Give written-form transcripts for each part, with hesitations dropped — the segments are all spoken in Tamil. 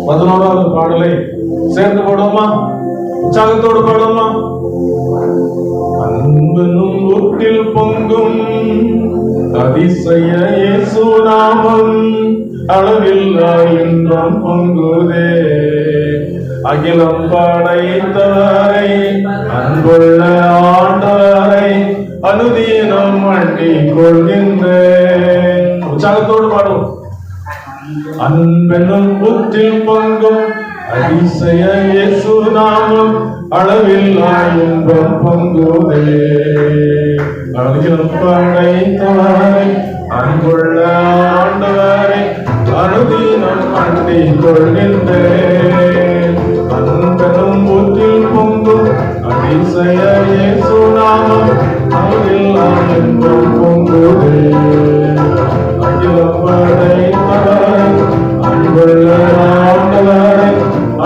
11வது பாடலை சேர்ந்து பாடுவோமா? உற்சாகத்தோடு பாடுவோமா? அன்பனும் ஊற்றில் பொங்கும் அதிசய இயேசு நாமம் அளவில்லா இன்பம் பொங்குதே. அகிலம் படைத்தவரை அன்புள்ள ஆண்டவரை அனுதினம் அண்டிக் கொள்கின்றேன். உற்சாகத்தோடு பாடும். அன்பெனும் ஊற்றில் பொங்கும் அதிசய இயேசு நாமம் அளவில்லா இன்பம் பொங்குதே. அகிலம் படைத்தவரை அன்புள்ள ஆண்டவரை அனுதினம் அண்டிக் கொள்கின்றேன். அன்பெனும் ஊற்றில் பொங்கும் அதிசய இயேசு நாமம் அளவில்லா இன்பம் பொங்குதே. அகிலம் படைத்தவரை அன்புள்ள ஆண்டவரை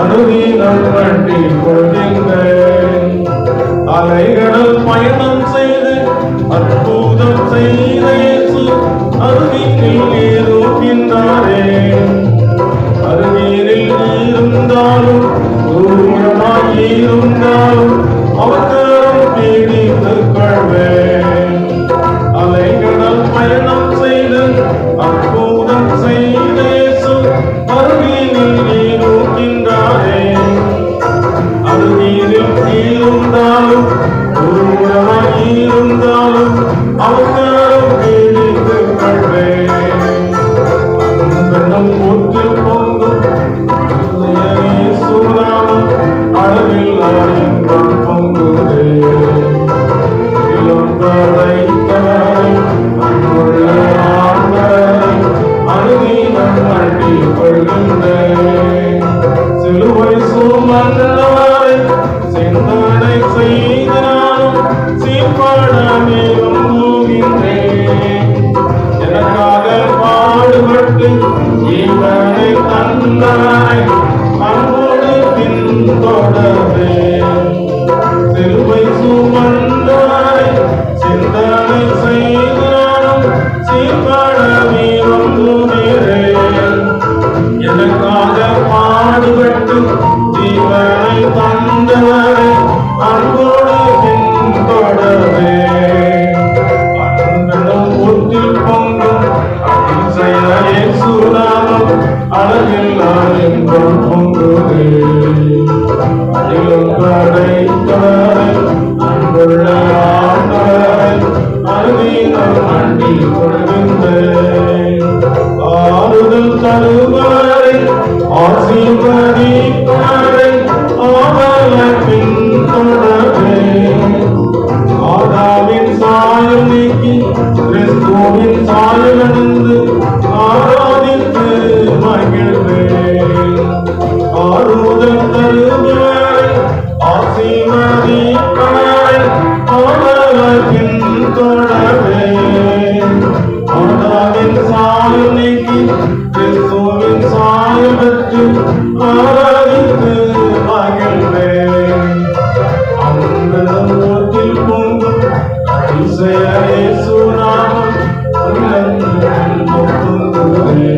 அனுதினம் அண்டிக் கொள்கின்றேன். அலைகடல் பயணம் செய்து அற்புதம் செய்த இயேசு அருகினில் இருக்கின்றாரே. அருகினில் இருந்தாலும் தூரமாய் இருந்தாலும் அவசரம் பிடித்துக் கொள்வேன். அலைகடல் பயணம் செய்து அற்புதம் செய்த இயேசு அருகினில் இருக்கின்றாரே. அருகினில் இருந்தாலும் தூரமாய் இருந்தாலும் அவசரம் பிடித்துக் கொள்வேன். அன்பெனும் ஊற்றில் பொங்கும் இயேசு நாமம் அளவில்லா இன்பம் பொங்குதே. அகிலம் படைத்தவரை அன்புள்ள ஆண்டவரை அனுதினம் அண்டிக் கொள்கின்றேன். சிலுவை சுமந்தவரை சிந்தனை செய்து நானும் சீர்படவே விரும்புகின்றேன். எனக்காக பாடுபட்டு ஜீவனை தந்தவரை அன்போடு பின்தொடர்வேன். சிலுவை சுமந்தவரை சிந்தனை செய்து நானும் சீர்படவே விரும்புகிறேன். எனக்காக பாடுபட்டு ஜீவனை தந்தவரை அன்போடு பின்தொடர்வேன். அன்பெனும் ஊற்றில் பொங்கும் அதிசய இயேசு நாமம் அளவில்லா இன்பம் பொங்குதே. அகிலம் படைத்தவரை அன்புள்ள ஆண்டவரை அனுதினம் அண்டிக் கொள்கின்றேன். ஆறுதல் தருவரை ஆசீர்வதிப்பவரை ஆவல பின்தொடர்வேன். ஆதாமின் சாயல் நீக்கி கிறிஸ்துவின் சாயல் அணிந்து ஆராதித்து மகிழ்வேன். ஆறுதல் தருவரை ஆசீர்வதிப்பவரை ஆவல பின்தொடர்வேன். ஆதாமின் சாயல் நீக்கி கிறிஸ்துவின் சாயல் பெற்று ஆராதித்து மகிழ்வேன். அன்பெனும் ஊற்றில் பொங்கும் அதிசய இயேசு நாமம் உள்ளத்தில் பொங்குதே.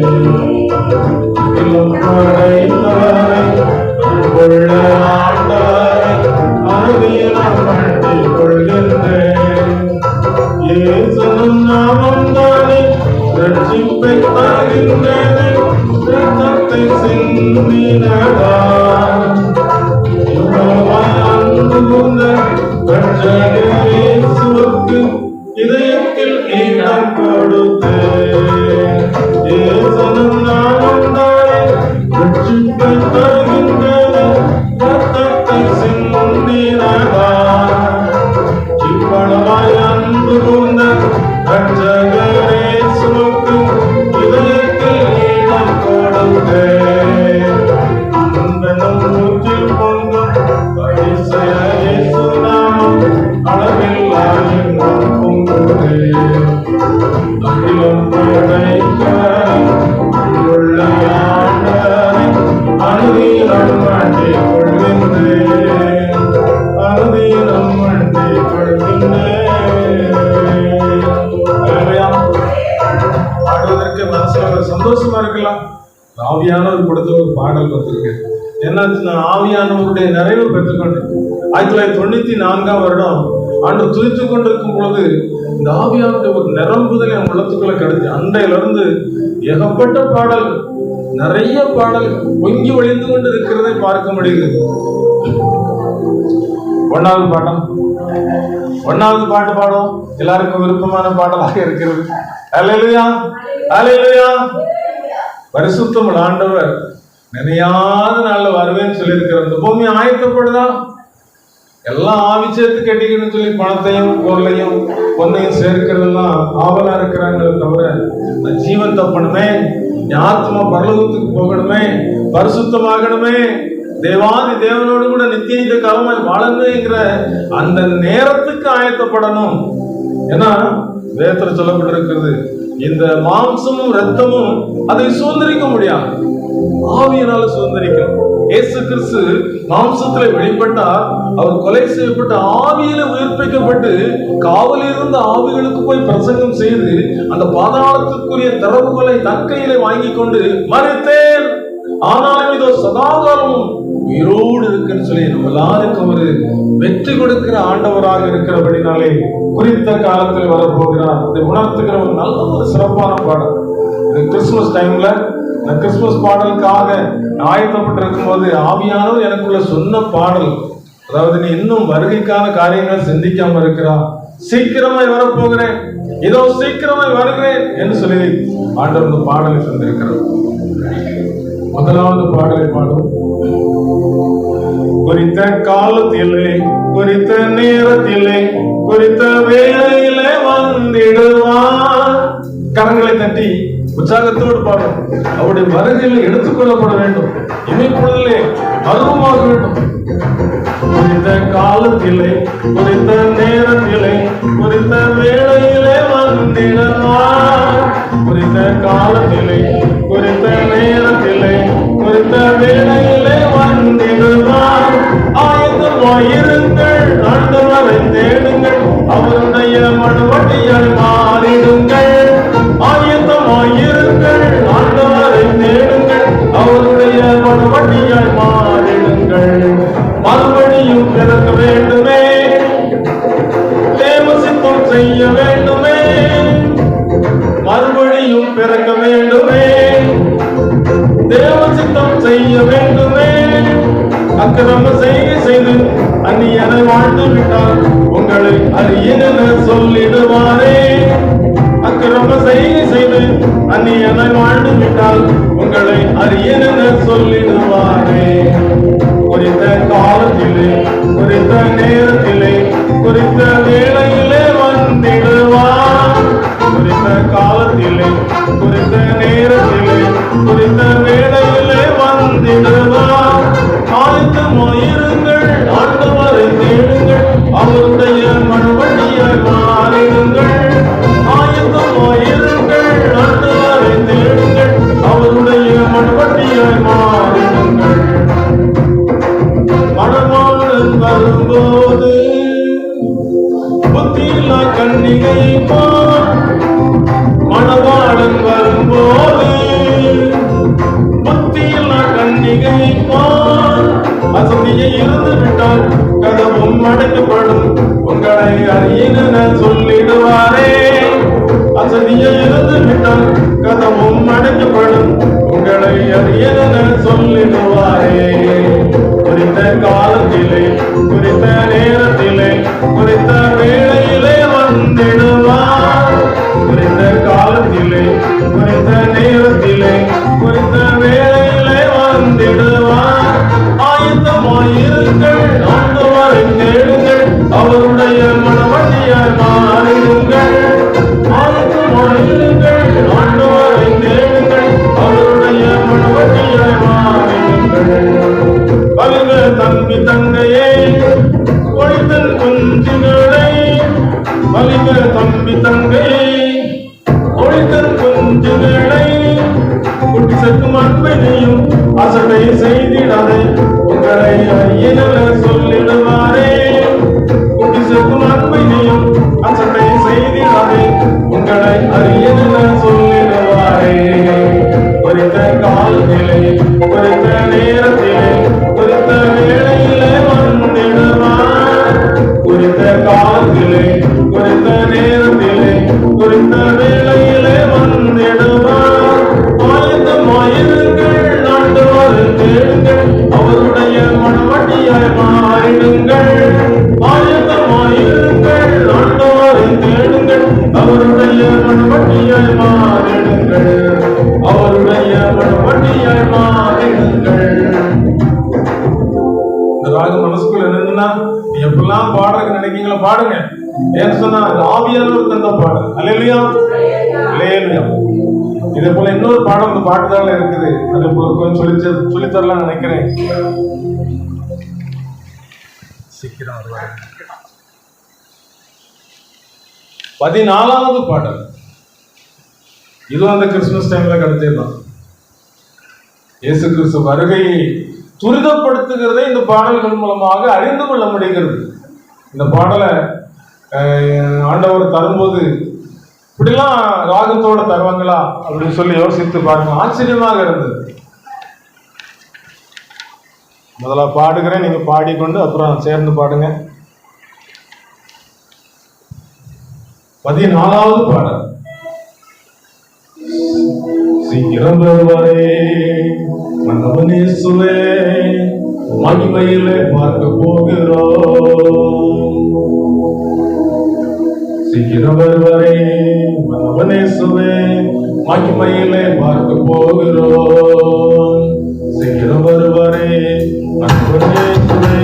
அகிலம் படைத்தவரை அன்புள்ள ஆண்டவரை அனுதினம் அண்டிக் கொள்கின்றேன். இயேசுவின் நாமம் தானே ரட்சிப்பை தருகின்றது. இரத்தத்தை சிந்தினதால் இவ்வளவாய் அன்பு கூர்ந்த இரட்சகர் இயேசுவுக்கு இதயத்தில் இடம் கொடுத்தேன். இயேசுவின் நாமம் தானே ரட்சிப்பை தருகின்றது. இரத்தத்தை சிந்தினதால் இவ்வளவாய் அன்பு கூர்ந்த இரட்சகர் இயேசுவுக்கு இதயத்தில் இடம் கொடுத்தேன். அன்பெனும் ஊற்றில் பொங்கும் அதிசய இயேசு நாமம் அளவில்லா படத்துல ஒரு பாடல் வந்திருக்கேன். என்னாச்சுன்னா, ஆவியானவருடைய நிறைவு பெற்றுக்கொண்டேன். 1994ஆம் வருடம் ஆண்டு துதித்துக் கொண்டிருக்கும் பொழுது இந்த ஆவியானுடைய ஒரு நிரம்புதல் என் உள்ளத்துக்குள்ள கிடைச்சு. அன்றையில இருந்து ஏகப்பட்ட பாடல், நிறைய பாடல் பொங்கி ஒளிந்து கொண்டு இருக்கிறதை பார்க்க முடியுது. ஒன்னாவது பாட்டு பாடும், எல்லாருக்கும் விருப்பமான பாடலாக இருக்கிறது. அல்லேலூயா, அல்லேலூயா. பரிசுத்தமுள்ள ஆண்டவர் நினையாத நாள்ல வருவேன்னு சொல்லி இருக்கிற இந்த பூமி ஆயத்தப்படுதா? எல்லாம் ஆவி சேர்த்து கட்டிக்கணும்னு சொல்லி பணத்தையும் பொருளையும் பொண்ணையும் சேர்க்கிறதெல்லாம் ஆவலா இருக்கிறாங்களே தவிர, ஜீவன் தப்பணுமே, ஆத்மா பரலோகத்துக்கு போகணுமே, பரிசுத்தமாகணுமே, தேவாதி தேவனோடு கூட நித்திய காலமாய் வாழணுங்கிற அந்த நேரத்துக்கு ஆயத்தப்படணும். ஏன்னா வேதத்துல சொல்லப்பட்டிருக்கிறது, இந்த மாம்சமும் ரத்தமும் அதை சுதந்திரிக்க முடியாது, ஆவியினால சுதந்திரிக்கும். இயேசு கிறிஸ்து மாம்சத்துல வெளிப்பட்டார். அவர் கொலை செய்யப்பட்ட ஆவியில உயிர்ப்பிக்கப்பட்டு காவலில் இருந்த ஆவிகளுக்கு போய் பிரசங்கம் செய்து அந்த பாதாளத்திற்குரிய திறவுகளை தன் கையில வாங்கி கொண்டு மரித்தேன், ஆனாலும் இதோ சதாகாலமும் உயிரோடு இருக்குன்னு சொல்லி நம்ம எல்லாருக்கும் ஒரு வெற்றி கொடுக்கிற ஆண்டவராக இருக்கிறபடினாலே குறித்த காலத்தில் வரப்போகிறார். இதை உணர்த்துகிற ஒரு நல்ல ஒரு சிறப்பான பாடல். இது கிறிஸ்துமஸ் டைம்ல இந்த கிறிஸ்துமஸ் பாடலுக்காக ஆயத்தப்பட்டிருக்கும் போது ஆவியானவர் எனக்குள்ள சொன்ன பாடல், அதாவது நீ இன்னும் வருகைக்கான காரியங்கள் சிந்திக்காம இருக்கிறா, சீக்கிரமாய் வரப்போகிறேன், இதோ சீக்கிரமாய் வருகிறேன் என்று சொல்லி ஆண்டவர் இந்த பாடலை தந்திருக்கிறார். முதலாவது பாடலை பாடும். குறித்த காலத்திலே, குறித்த நேரத்திலே, குறித்த வேளையிலே வந்திடுவான். கரங்களை தட்டி உற்சாகத்தோடு பாடும். அவருடைய வருகையில் எடுத்துக்கொள்ளப்பட வேண்டும், இமைப்பொழுதிலே அருவமாக வேண்டும். குறித்த காலத்திலே, குறித்த நேரத்திலே, குறித்த வேளையிலே வந்திடுவான். குறித்த காலத்திலே, குறித்த நேரத்திலே, குறித்த வேளையிலே வந்திடுவான். ஆயத்தமாயிருங்கள், ஆண்டவரை தேடுங்கள், அவருடைய மனவட்டியால் மாறிடுங்கள். ஆயத்தமாயிருங்கள், ஆண்டவரை தேடுங்கள், அவருடைய மனவட்டியால் மாறிடுங்கள். மறுபடியும் பிறக்க வேண்டுமே, தேவசித்தம் செய்ய வேண்டுமே, மறுபடியும் பிறக்க வேண்டுமே, தேவசித்தம் செய்ய வேண்டுமே. அக்கிரம செய்து அந்நியனை வாழ்ந்து விட்டால் உங்களை அறியென சொல்லிடுவாரே. அக்கிரம செய்து அந்நியனை வாழ்ந்து விட்டால் உங்களை அறியென சொல்லிடுவாரே. குறித்த காலத்திலே, குறித்த நேரத்திலே, குறித்த வேளையிலே வந்திடுவான். குறித்த காலத்திலே, குறித்த நேரத்திலே, குறித்த வேளையிலே வந்திடுவான். ஆயத்தமாயிருங்கள், ஆண்டவரை தேடுங்கள், அவருடைய மனவட்டியாய் மாறிடுங்கள். ஆயத்தமாயிருங்கள், ஆண்டவரை தேடுங்கள், அவருடைய மனவட்டியாய் மாறிடுங்கள். மணவாளன் வரும்போது புத்தியில்லா கன்னிகை போல், மணவாளன் வரும்போது புத்தியில்லா கன்னிகை போல், அசதியை இருந்து விட்டால் கதவும் அடைக்கப்படும், உங்களை அறியென சொல்லிடுவாரே. அசதியை இருந்து விட்டால் கதவும் அடைக்கப்படும், உங்களை அறியென சொல்லிடுவாரே. குறித்த காலத்திலே, குறித்த நேரத்திலே, குறித்த வேளையிலே வந்திடுவார். குறித்த காலத்திலே, குறித்த நேரத்திலே, குறித்த வேளையிலே வந்திடுவார். ஆயத்தமாயிருங்கள், ஆண்டவரை தேடுங்கள், அவருடைய மனவட்டியாய் மாறிடுங்கள். ஆயத்தமாயிருங்கள், ஆண்டவரை தேடுங்கள், அவருடைய மனவட்டியாய் மாறிடுங்கள். பலுங்க தம்பி தங்கையே, கொடித்தன் குஞ்சுகளை, பலுங்க தம்பி தங்கையே, கொடித்தன் குஞ்சுகளை, குட்டி சக்கும் அன்பையும் அசட்டை செய்திடாதே, உங்களை அறியென சொல்லிடுவாரே. குட்டி சக்கும் அன்பையும் அசட்டை செய்திடாதே, உங்களை அறியென சொல்லிடுவாரே. குறித்த காலத்திலே, நீங்கள பாடுங்க. ஏன்னு சொன்னா ஆவியானவர் தந்த பாடல். அல்லேலூயா, அல்லேலூயா. இதே போல இன்னொரு பாடம் இந்த பாட்டுதால இருக்குது. அதே போல கொஞ்சம் சொல்லித்தரலாம் நினைக்கிறேன். சீக்கிரம் 14வது பாடல். இதுவும் அந்த கிறிஸ்துமஸ் டைம்ல கிடைச்சதுதான். இயேசு கிறிஸ்து வருகையை துரிதப்படுத்துகிறதை இந்த பாடல்கள் மூலமாக அறிந்து கொள்ள முடிகிறது. இந்த பாடலை ஆண்டவர் தரும்போது இப்படிலாம் ராகத்தோட தருவாங்களா அப்படின்னு சொல்லி யோசித்து பார்க்க ஆச்சரியமாக இருந்தது. முதல்ல பாடுகிறேன், நீங்க பாடிக்கொண்டு அப்புறம் சேர்ந்து பாடுங்க. 14வது பாடல். சீக்கிரம் வருவாரே மன்னவனேசுவே, மகிமையிலே பார்க்க போகிறோம். சீக்கிரம் வருவாரே மன்னவனேசுவே, மகிமையிலே பார்க்க போகிறோம். சீக்கிரம் வருவாரே மன்னவனேசுவே,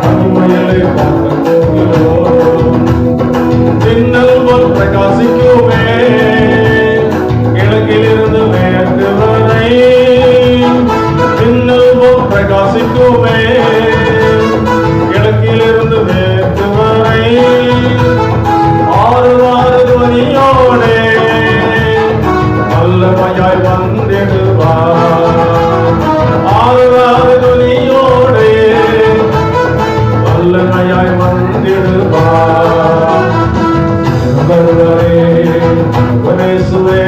மகிமையிலே பார்க்க போகிறோம். மின்னல் போல் பிரகாசிக்குமே கிழக்கிலிருந்து மேற்கு வரை, மின்னல் போல் பிரகாசிக்குமே கிழக்கிலிருந்து மேற்கு வரை, ஆறு துவனியோடே வல்லமையாய் வந்திடுவார். ஆறு துவனியோடே வல்லமையாய் வந்திடுவார். வருவாரே மன்னவனேசுவே,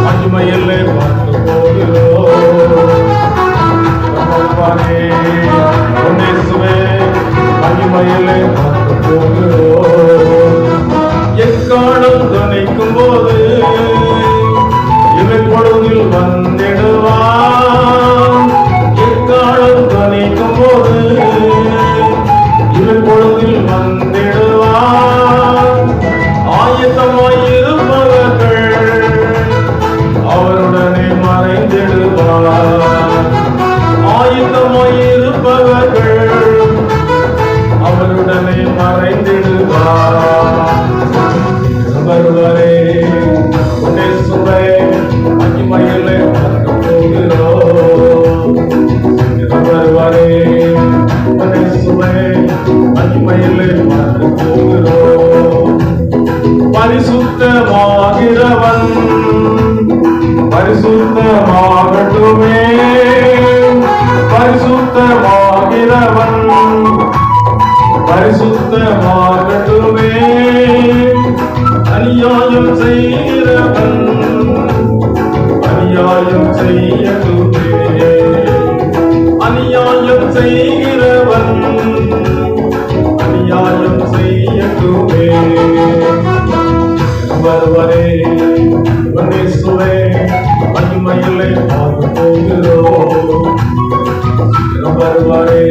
மகிமையிலே பார்க்க போகிறோம். வருவாரே மன்னவனேசுவே, மகிமையிலே பார்க்க போகிறோம். எக்காலம் துணைக்கும் போது இவை பொழுதில் வந்திடுவான். எக்காலம் துணைக்கும் போது இவை பொழுதில் வந்திடுவான். ஆயத்தமாயிருப்பவர்கள் அவருடனே மறைந்திடுவார். ஆயத்தமாயிருப்பவர்கள் அவருடனே மறைந்திடுவார். வருவாரே மன்னவனேசுவே, மகிமையிலே பார்க்க போகிறோம். வருவாரே மன்னவனேசுவே, மகிமையிலே பார்க்க போகிறோம். பரிசுத்தமாகிறவன் பரிசுத்தமாகட்டுமே, பரிசுத்தமாகிறவன் பரிசுத்தமாகட்டுமே. அநியாயம் செய்கிறவன் அநியாயம் செய்யட்டுமே, அநியாயம் செய்கிறவன் அநியாயம் செய்யட்டுமே. வருவாரே மன்னவனேசுவே, மகிமையிலே பார்க்க போகிறோம். வருவாரே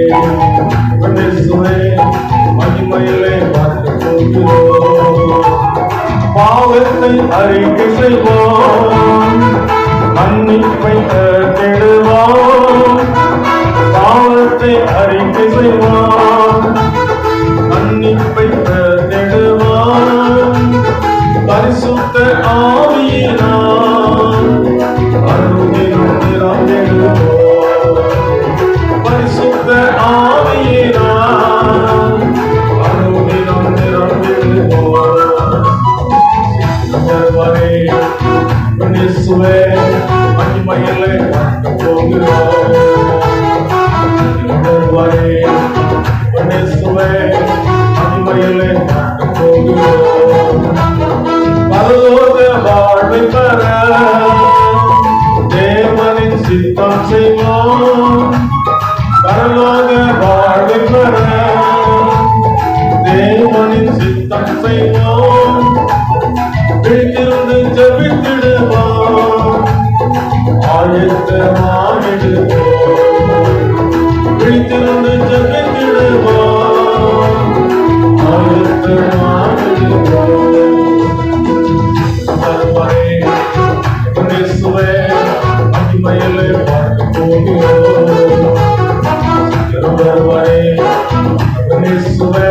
மன்னவனேசுவே, மகிமையிலே பார்க்க போகிறோம். பாவத்தை அறிக்கை செய்வோம், மன்னிப்பை தேடுவோம். பாவத்தை அறிக்கை செய்வோம், மன்னிப்பை தேடுவோம். பரிசுத்த ஆவியினால் அருகிலும் நிரம்பிடுவோம். பரிசுத்த ஆவியினால் அருகிலும் நிரம்பிடுவோம். வருவாரே மன்னவனேசுவே, மகிமையிலே பார்க்க போகிறோம். வருவாரே மன்னவனேசுவே, மகிமையிலே பார்க்க போகிறோம். பரலோக வாழ்வை பெற தேவனின் சித்தம் செய்வோம். பரலோக வாழ்வை பெற தேவனின் சித்தம் செய்வோம். விழித்திருந்து ஜெபித்திடுவோம், ஆயத்தமாகிடுவோம். விழித்திருந்து ஜெபித்திடுவோம், ஆயத்தமாகிடுவோம். வருவாரே மன்னவனேசுவே, மகிமையிலே பார்க்க போகிறோம். வருவாரே மன்னவனேசுவே,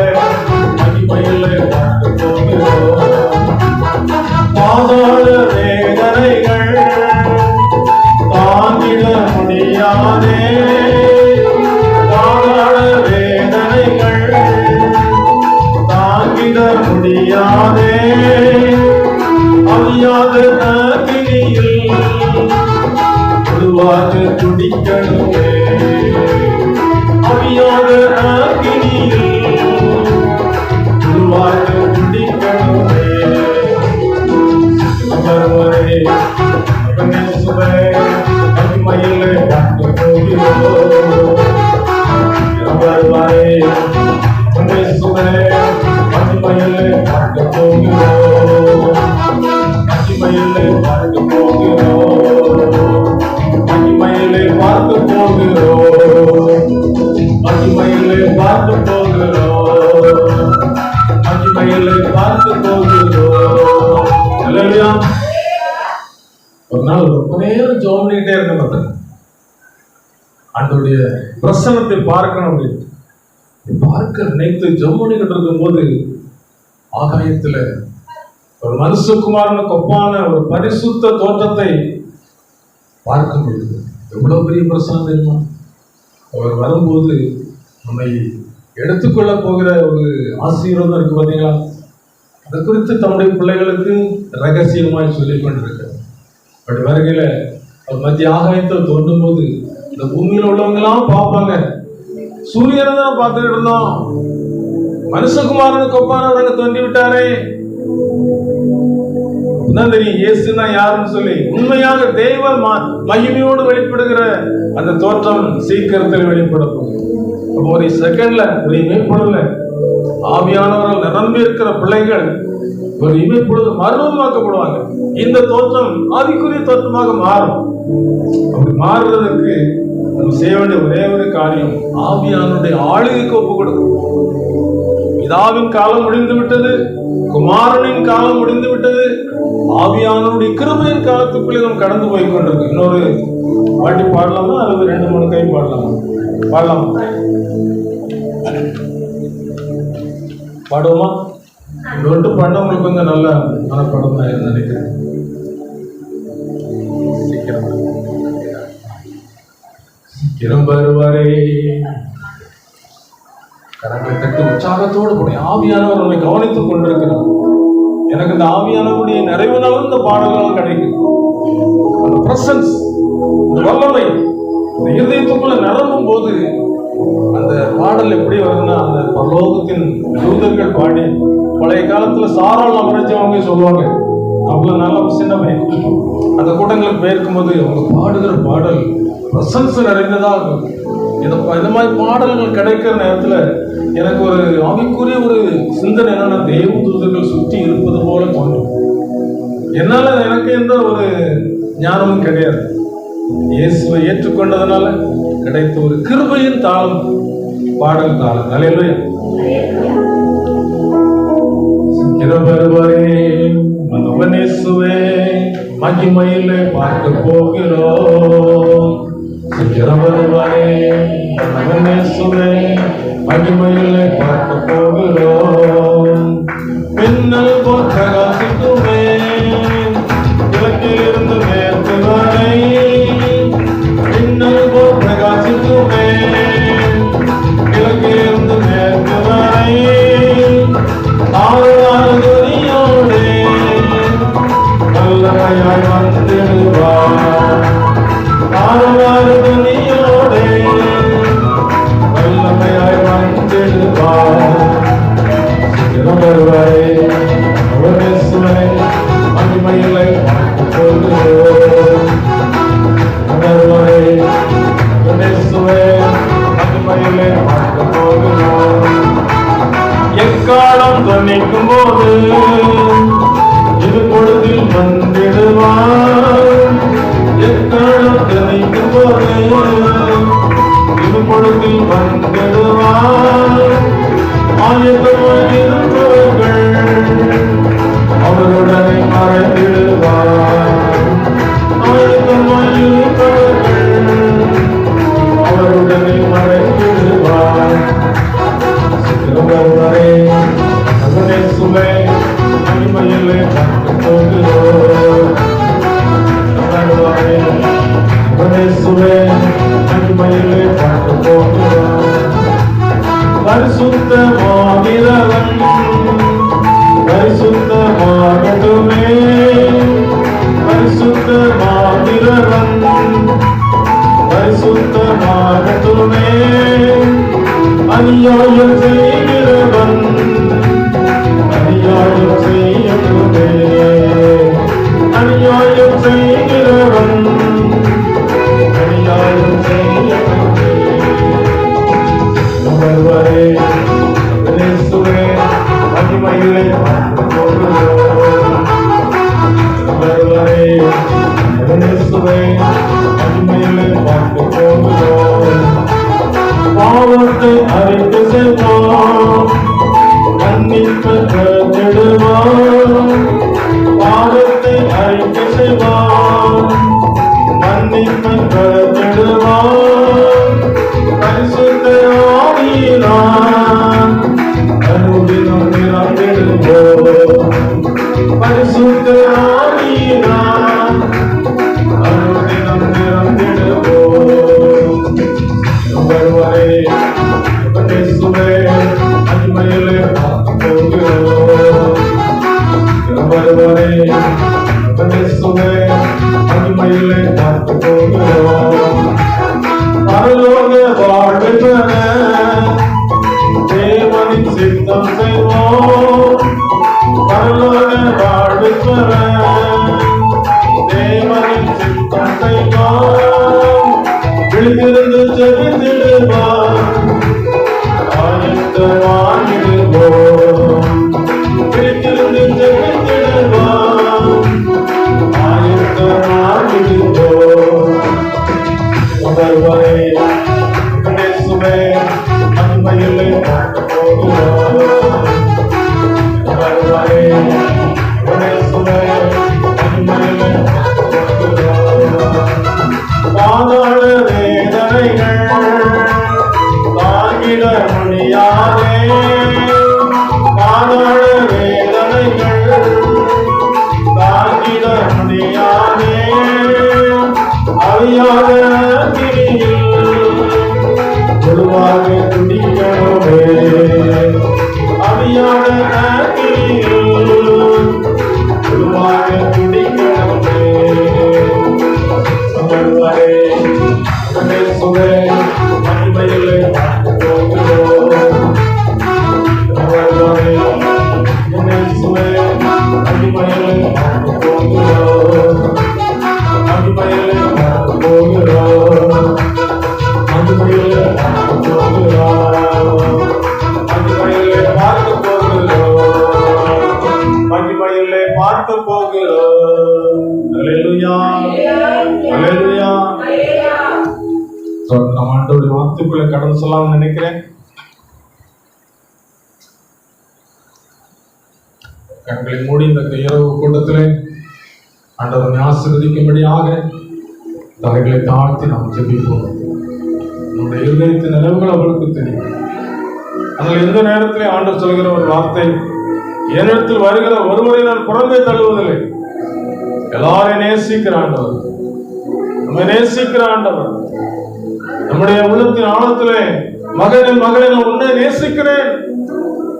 மகிமை முடியாதே, பாதாள வேதனைகள் தாங்கிட முடியாதே, அழியாத அக்கினியில் உருவாக துடிக்கணுமே, அழியாத அக்கினியில் உருவாக துடிக்கணுமே. வருவரே சுவை மகிமையிலே பார்க்க போகிறோம், வருவாரே சுவை மகிமையிலே பார்க்க போகிறோம், மகிமையிலே பார்க்க போகிறோம், மகிமையிலே பார்க்க போகிறோம், மகிமையிலே பார்க்க போகிறோம், மகிமையிலே பார்க்க போகிறோம். அல்லேலூயா. ஒரு நாள் ரொம்ப நேரம் ஜெபம் பண்ணிக்கிட்டே இருக்க மாட்டேன், ஆண்டவருடைய பிரசன்னத்தை பார்க்கணும் அப்படின்னு பார்க்க நினைத்து ஜெபம் பண்ணிக்கிட்டு இருக்கும் போது ஆகாயத்துல ஒரு மனுஷகுமாரனுக்கு ஒப்பான ஒரு பரிசுத்த தோற்றத்தை பார்க்க முடியுது. எவ்வளவு பெரிய பிரசனம் தெரியுமா? அவர் வரும்போது நம்மை எடுத்துக்கொள்ள போகிற ஒரு ஆசீர்வாதம் இருக்கு பார்த்தீங்களா? அதை குறித்து தம்முடைய பிள்ளைகளுக்கு ரகசியமாய் சொல்லிக் கொண்டிருக்கிறார். அப்படி வருகையில அவர் மத்திய ஆகாயத்தில் தோன்றும் போது இந்த பூமியில உள்ளவங்க எல்லாம் பார்ப்பாங்க. சூரியனை தான் பார்த்துக்கிட்டு இருந்தோம், மனுஷகுமாரனுக்கு ஒப்பானவராக தோன்றி விட்டாரே. தெரியும் இயேசுனா யாருன்னு சொல்லி. உண்மையாக தெய்வ மகிமையோடு வெளிப்படுகிற அந்த தோற்றம் சீக்கிரத்தில் வெளிப்படும். ஒரு செகண்ட்ல ஒரு இமைப்பொழுதுல ஆவியானவர்கள் நிரம்பி இருக்கிற பிள்ளைகள் ஒரு இமைப்பொழுது மர்மமாக்கப்படுவாங்க. இந்த தோற்றம் ஆவிக்குரிய தோற்றமாக மாறும். அப்படி மாறுவதற்கு நம்ம செய்ய வேண்டிய ஒரே ஒரு காரியம், ஆவியானுடைய ஆளுகைக்கு ஒப்பு கொடுக்கும். பிதாவின் காலம் முடிந்து விட்டது, குமாரனின் காலம் முடிந்து விட்டது, ஆவியானுடைய கிருபையின் காலத்துக்குள்ளே நாம் கடந்து போய் கொண்டிருக்கு. இன்னொரு வாட்டி பாடலாமா அல்லது 2-3 கை பாடலாமா? பாடலாமா? பாடுவோமா? இன்னொரு பாண்டவங்களுக்கு கொஞ்சம் நல்ல மனப்படம் நான் நினைக்கிறேன். சீக்கிரம் வருவாரே. கரங்களை தட்டி உற்சாகத்தோடு போனே. ஆவியானவர் நம்மை கவனித்துக் கொண்டிருக்கிறார். எனக்கு இந்த ஆவியானவருடைய நிறைவுனாலும் இந்த பாடல்கள் கிடைக்கும். அந்த பிரசன்ஸ், இந்த வல்லமை இந்த இருதயத்துக்குள்ள நிரம்பும் போது அந்த பாடல் எப்படி வருதுன்னா, அந்த பரலோகத்தின் தூதர்கள் பாடி பழைய காலத்துல சாரால் அமரஞ்சவங்க சொல்லுவாங்க. அவ்வளவு நல்ல சின்ன பையன் அந்த கூட்டங்களுக்கு போயிருக்கும் போது அவங்க பாடுகிற பாடல் பிரசன்ஸ் நிறைந்ததா இருக்கும். இந்த மாதிரி பாடல்கள் கிடைக்கிற நேரத்துல எனக்கு ஒரு ஆவிக்குரிய ஒரு சிந்தனை என்னன்னா, தேவ தூதர்கள் சுற்றி இருப்பது போல தோன்றும். என்னால எனக்கு எந்த ஒரு ஞானமும் கிடையாது. இயேசுவை ஏற்றுக்கொண்டதுனால கிடைத்த ஒரு கிருபையின் தாளம், பாடல் தாளம். அல்லேலூயா. வருவாரே மனவனேசுவே மகிமையிலே பார்க்க போகிறோம். சீக்கிரம் வருவாரே மனவனேசுவே மகிமையிலே பார்க்க போகிறோம். மின்னல் போல் பிரகாசிக்குமே கிழக்கிலிருந்து மேற்கு வரை, மின்னல் போல் பிரகாசிக்குமே கிழக்கிலிருந்து மேற்கு வரை, ஆறுதலியோடே வல்லமையாய் வந்திடுவார். ஆறுதலியோடே வல்லமையாய் வந்திடுவார். சீக்கிரம் வருவாரே அவனேசுவே மகிமையிலே பார்க்க போகிறோம். வருவாரே அவனேசுவே மகிமையிலே பார்க்க போகிறோம். எக்காலம் துணிக்கும் போது இது பொழுதில் வந்திடுவார். எக்காலம் துணிக்கும் போது இது பொழுதில் வந்திடுவார். ஆயத்தமாய் இருப்பவர்கள் அவருடனே மறைந்திடுவார். ஆயத்தமாய் இருப்பவர்கள் அவருடனே மறைந்திடுவார். வருவாரே அவனேசுவே மகிமையிலே பார்க்க போகிறோம். வருவாரே அவனேசுவே மகிமையிலே பார்க்க போகிறோம். பரிசுத்தமாகிறவன் பரிசுத்தமாகட்டுமே, பரிசுத்தமாகிறவன் பரிசுத்தமாகட்டுமே. அநியாயம் செய்கிறவன் அநியாயம் செய்யட்டுமே, அநியாயம் செய்கிறவன் அநியாயம் செய்யட்டுமே. ஒருவரே இயேசுவே மகிமையிலே பார்க்க போகிறோம். ஒருவரே இயேசுவே மகிமையிலே பார்க்க போகிறோம். பாவத்தை அறிந்து செல்வோம், மன்னிப்பு பெற்றிடுவோம். பாவத்தை அறிந்து செல்வோம், மன்னிப்பு பெற்றிடுவோம். பரிசுத்த ஆவியினால் அனுதினம் நிரம்பிடுவோம். பரிசுத்த ஆவியினால் அனுதினம் நிரம்பிடுவோம். ஒருவரே இயேசுவே மகிமையிலே பார்க்க போகிறோம். ஒருவரே இயேசுவே மகிமையிலே பார்க்க போகிறோம். பரலோக வாழ்வு பெற தேவனின் சித்தம் செய்வோம். பரலோக வாழ்வு பெற தேவனின் சித்தம் செய்வோம். விழித்திருந்து ஜெபித்திடுவோம், ஆயத்தமாகிடுவோம். விழித்திருந்து ஜெபித்திடுவோம், ஆயத்தமாகிடுவோம். ஒருவரே இயேசுவே மகிமையிலே பார்க்க போகிறோம். ஒருவரே இயேசுவே மகிமையிலே பார்க்க போகிறோம். பாதாள வேதனைகள் தாங்கிட முடியாதே, பாதாள வேதனைகள் தாங்கிட முடியாதே. அறியாத பொதுவாக துடிக்கணுமே, அறியாத பொதுவாக துடிக்கணுமே. ஒருவரே இயேசுவே மகிமையிலே பார்க்க போகிறோம். ஒருவரே இயேசுவே மகிமையிலே பார்க்க போகிறோம். மகிமையிலே பார்க்க போகிறோம். மகிமையிலே பார்க்க போகிறோம். மகிமையிலே பார்க்க போகிறோம். மகிமையிலே பார்க்க போகிறோம். அல்லேலூயா, அல்லேலூயா. நம்ம ஆண்டவருடைய வார்த்தைக்குள்ள கடந்து சொல்லலாம்னு நினைக்கிறேன். கண்களை மூடி இந்த இரவு கூட்டத்திலே ஆண்டவரை ஆசீர்வதிக்கும்படியாக தலைகளை தாழ்த்தி நாம் ஜெபிப்போம். நம்முடைய இருதயத்தின் நிலவுகள் அவருக்கு தெரியும். அதில் எந்த நேரத்திலே ஆண்டவர் சொல்கிற ஒரு வார்த்தை, என்னிடத்தில் வருகிற ஒருவரை நான் புறம்பே தள்ளுவதில்லை. எல்லாரையும் நேசிக்கிற ஆண்டவர், நம்ம நேசிக்கிற ஆண்டவர். நம்முடைய உள்ளத்தின் ஆழத்திலே மகனே மகளே நான் உன்னை நேசிக்கிறேன்,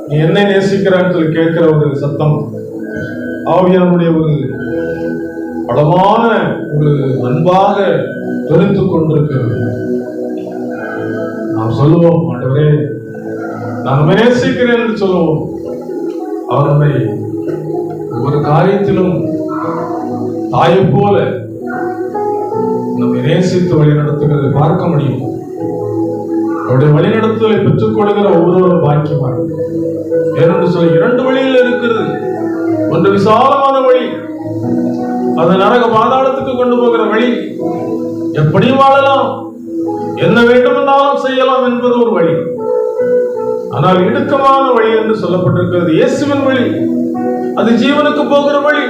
நீ என்னை நேசிக்கிறான்னு சொல்லி கேட்கிற ஒரு சத்தம் ஆவியானுடைய ஒரு பலமான ஒரு அன்பாக தெரிந்து கொண்டிருக்கிறது. நாம் சொல்லுவோம், ஆண்டவரே நான் நம்மை நேசிக்கிறேன் என்று சொல்லுவோம். அவர் நம்மை ஒவ்வொரு காரியத்திலும் தாயை போல நம்மை நேசித்து வழிநடத்துகிறதை பார்க்க முடியும். அவருடைய வழிநடத்துதலை பெற்றுக் கொடுக்கிற ஒவ்வொருவரும் பாக்கியமாக. ஏனென்று சொல்ல இரண்டு வழியில் இருக்கிறது. ஒன்று விசாலமான வழி, அது நரக பாதாளத்துக்கு கொண்டு போகிற வழி. எப்படி வாழலாம், என்ன வேண்டுமென்றாலும் செய்யலாம் என்பது ஒரு வழி. ஆனால் இடுக்கமான வழி என்று சொல்லப்பட்டிருக்கிறது இயேசுவின் வழி. அது ஜீவனுக்கு போகிற வழி.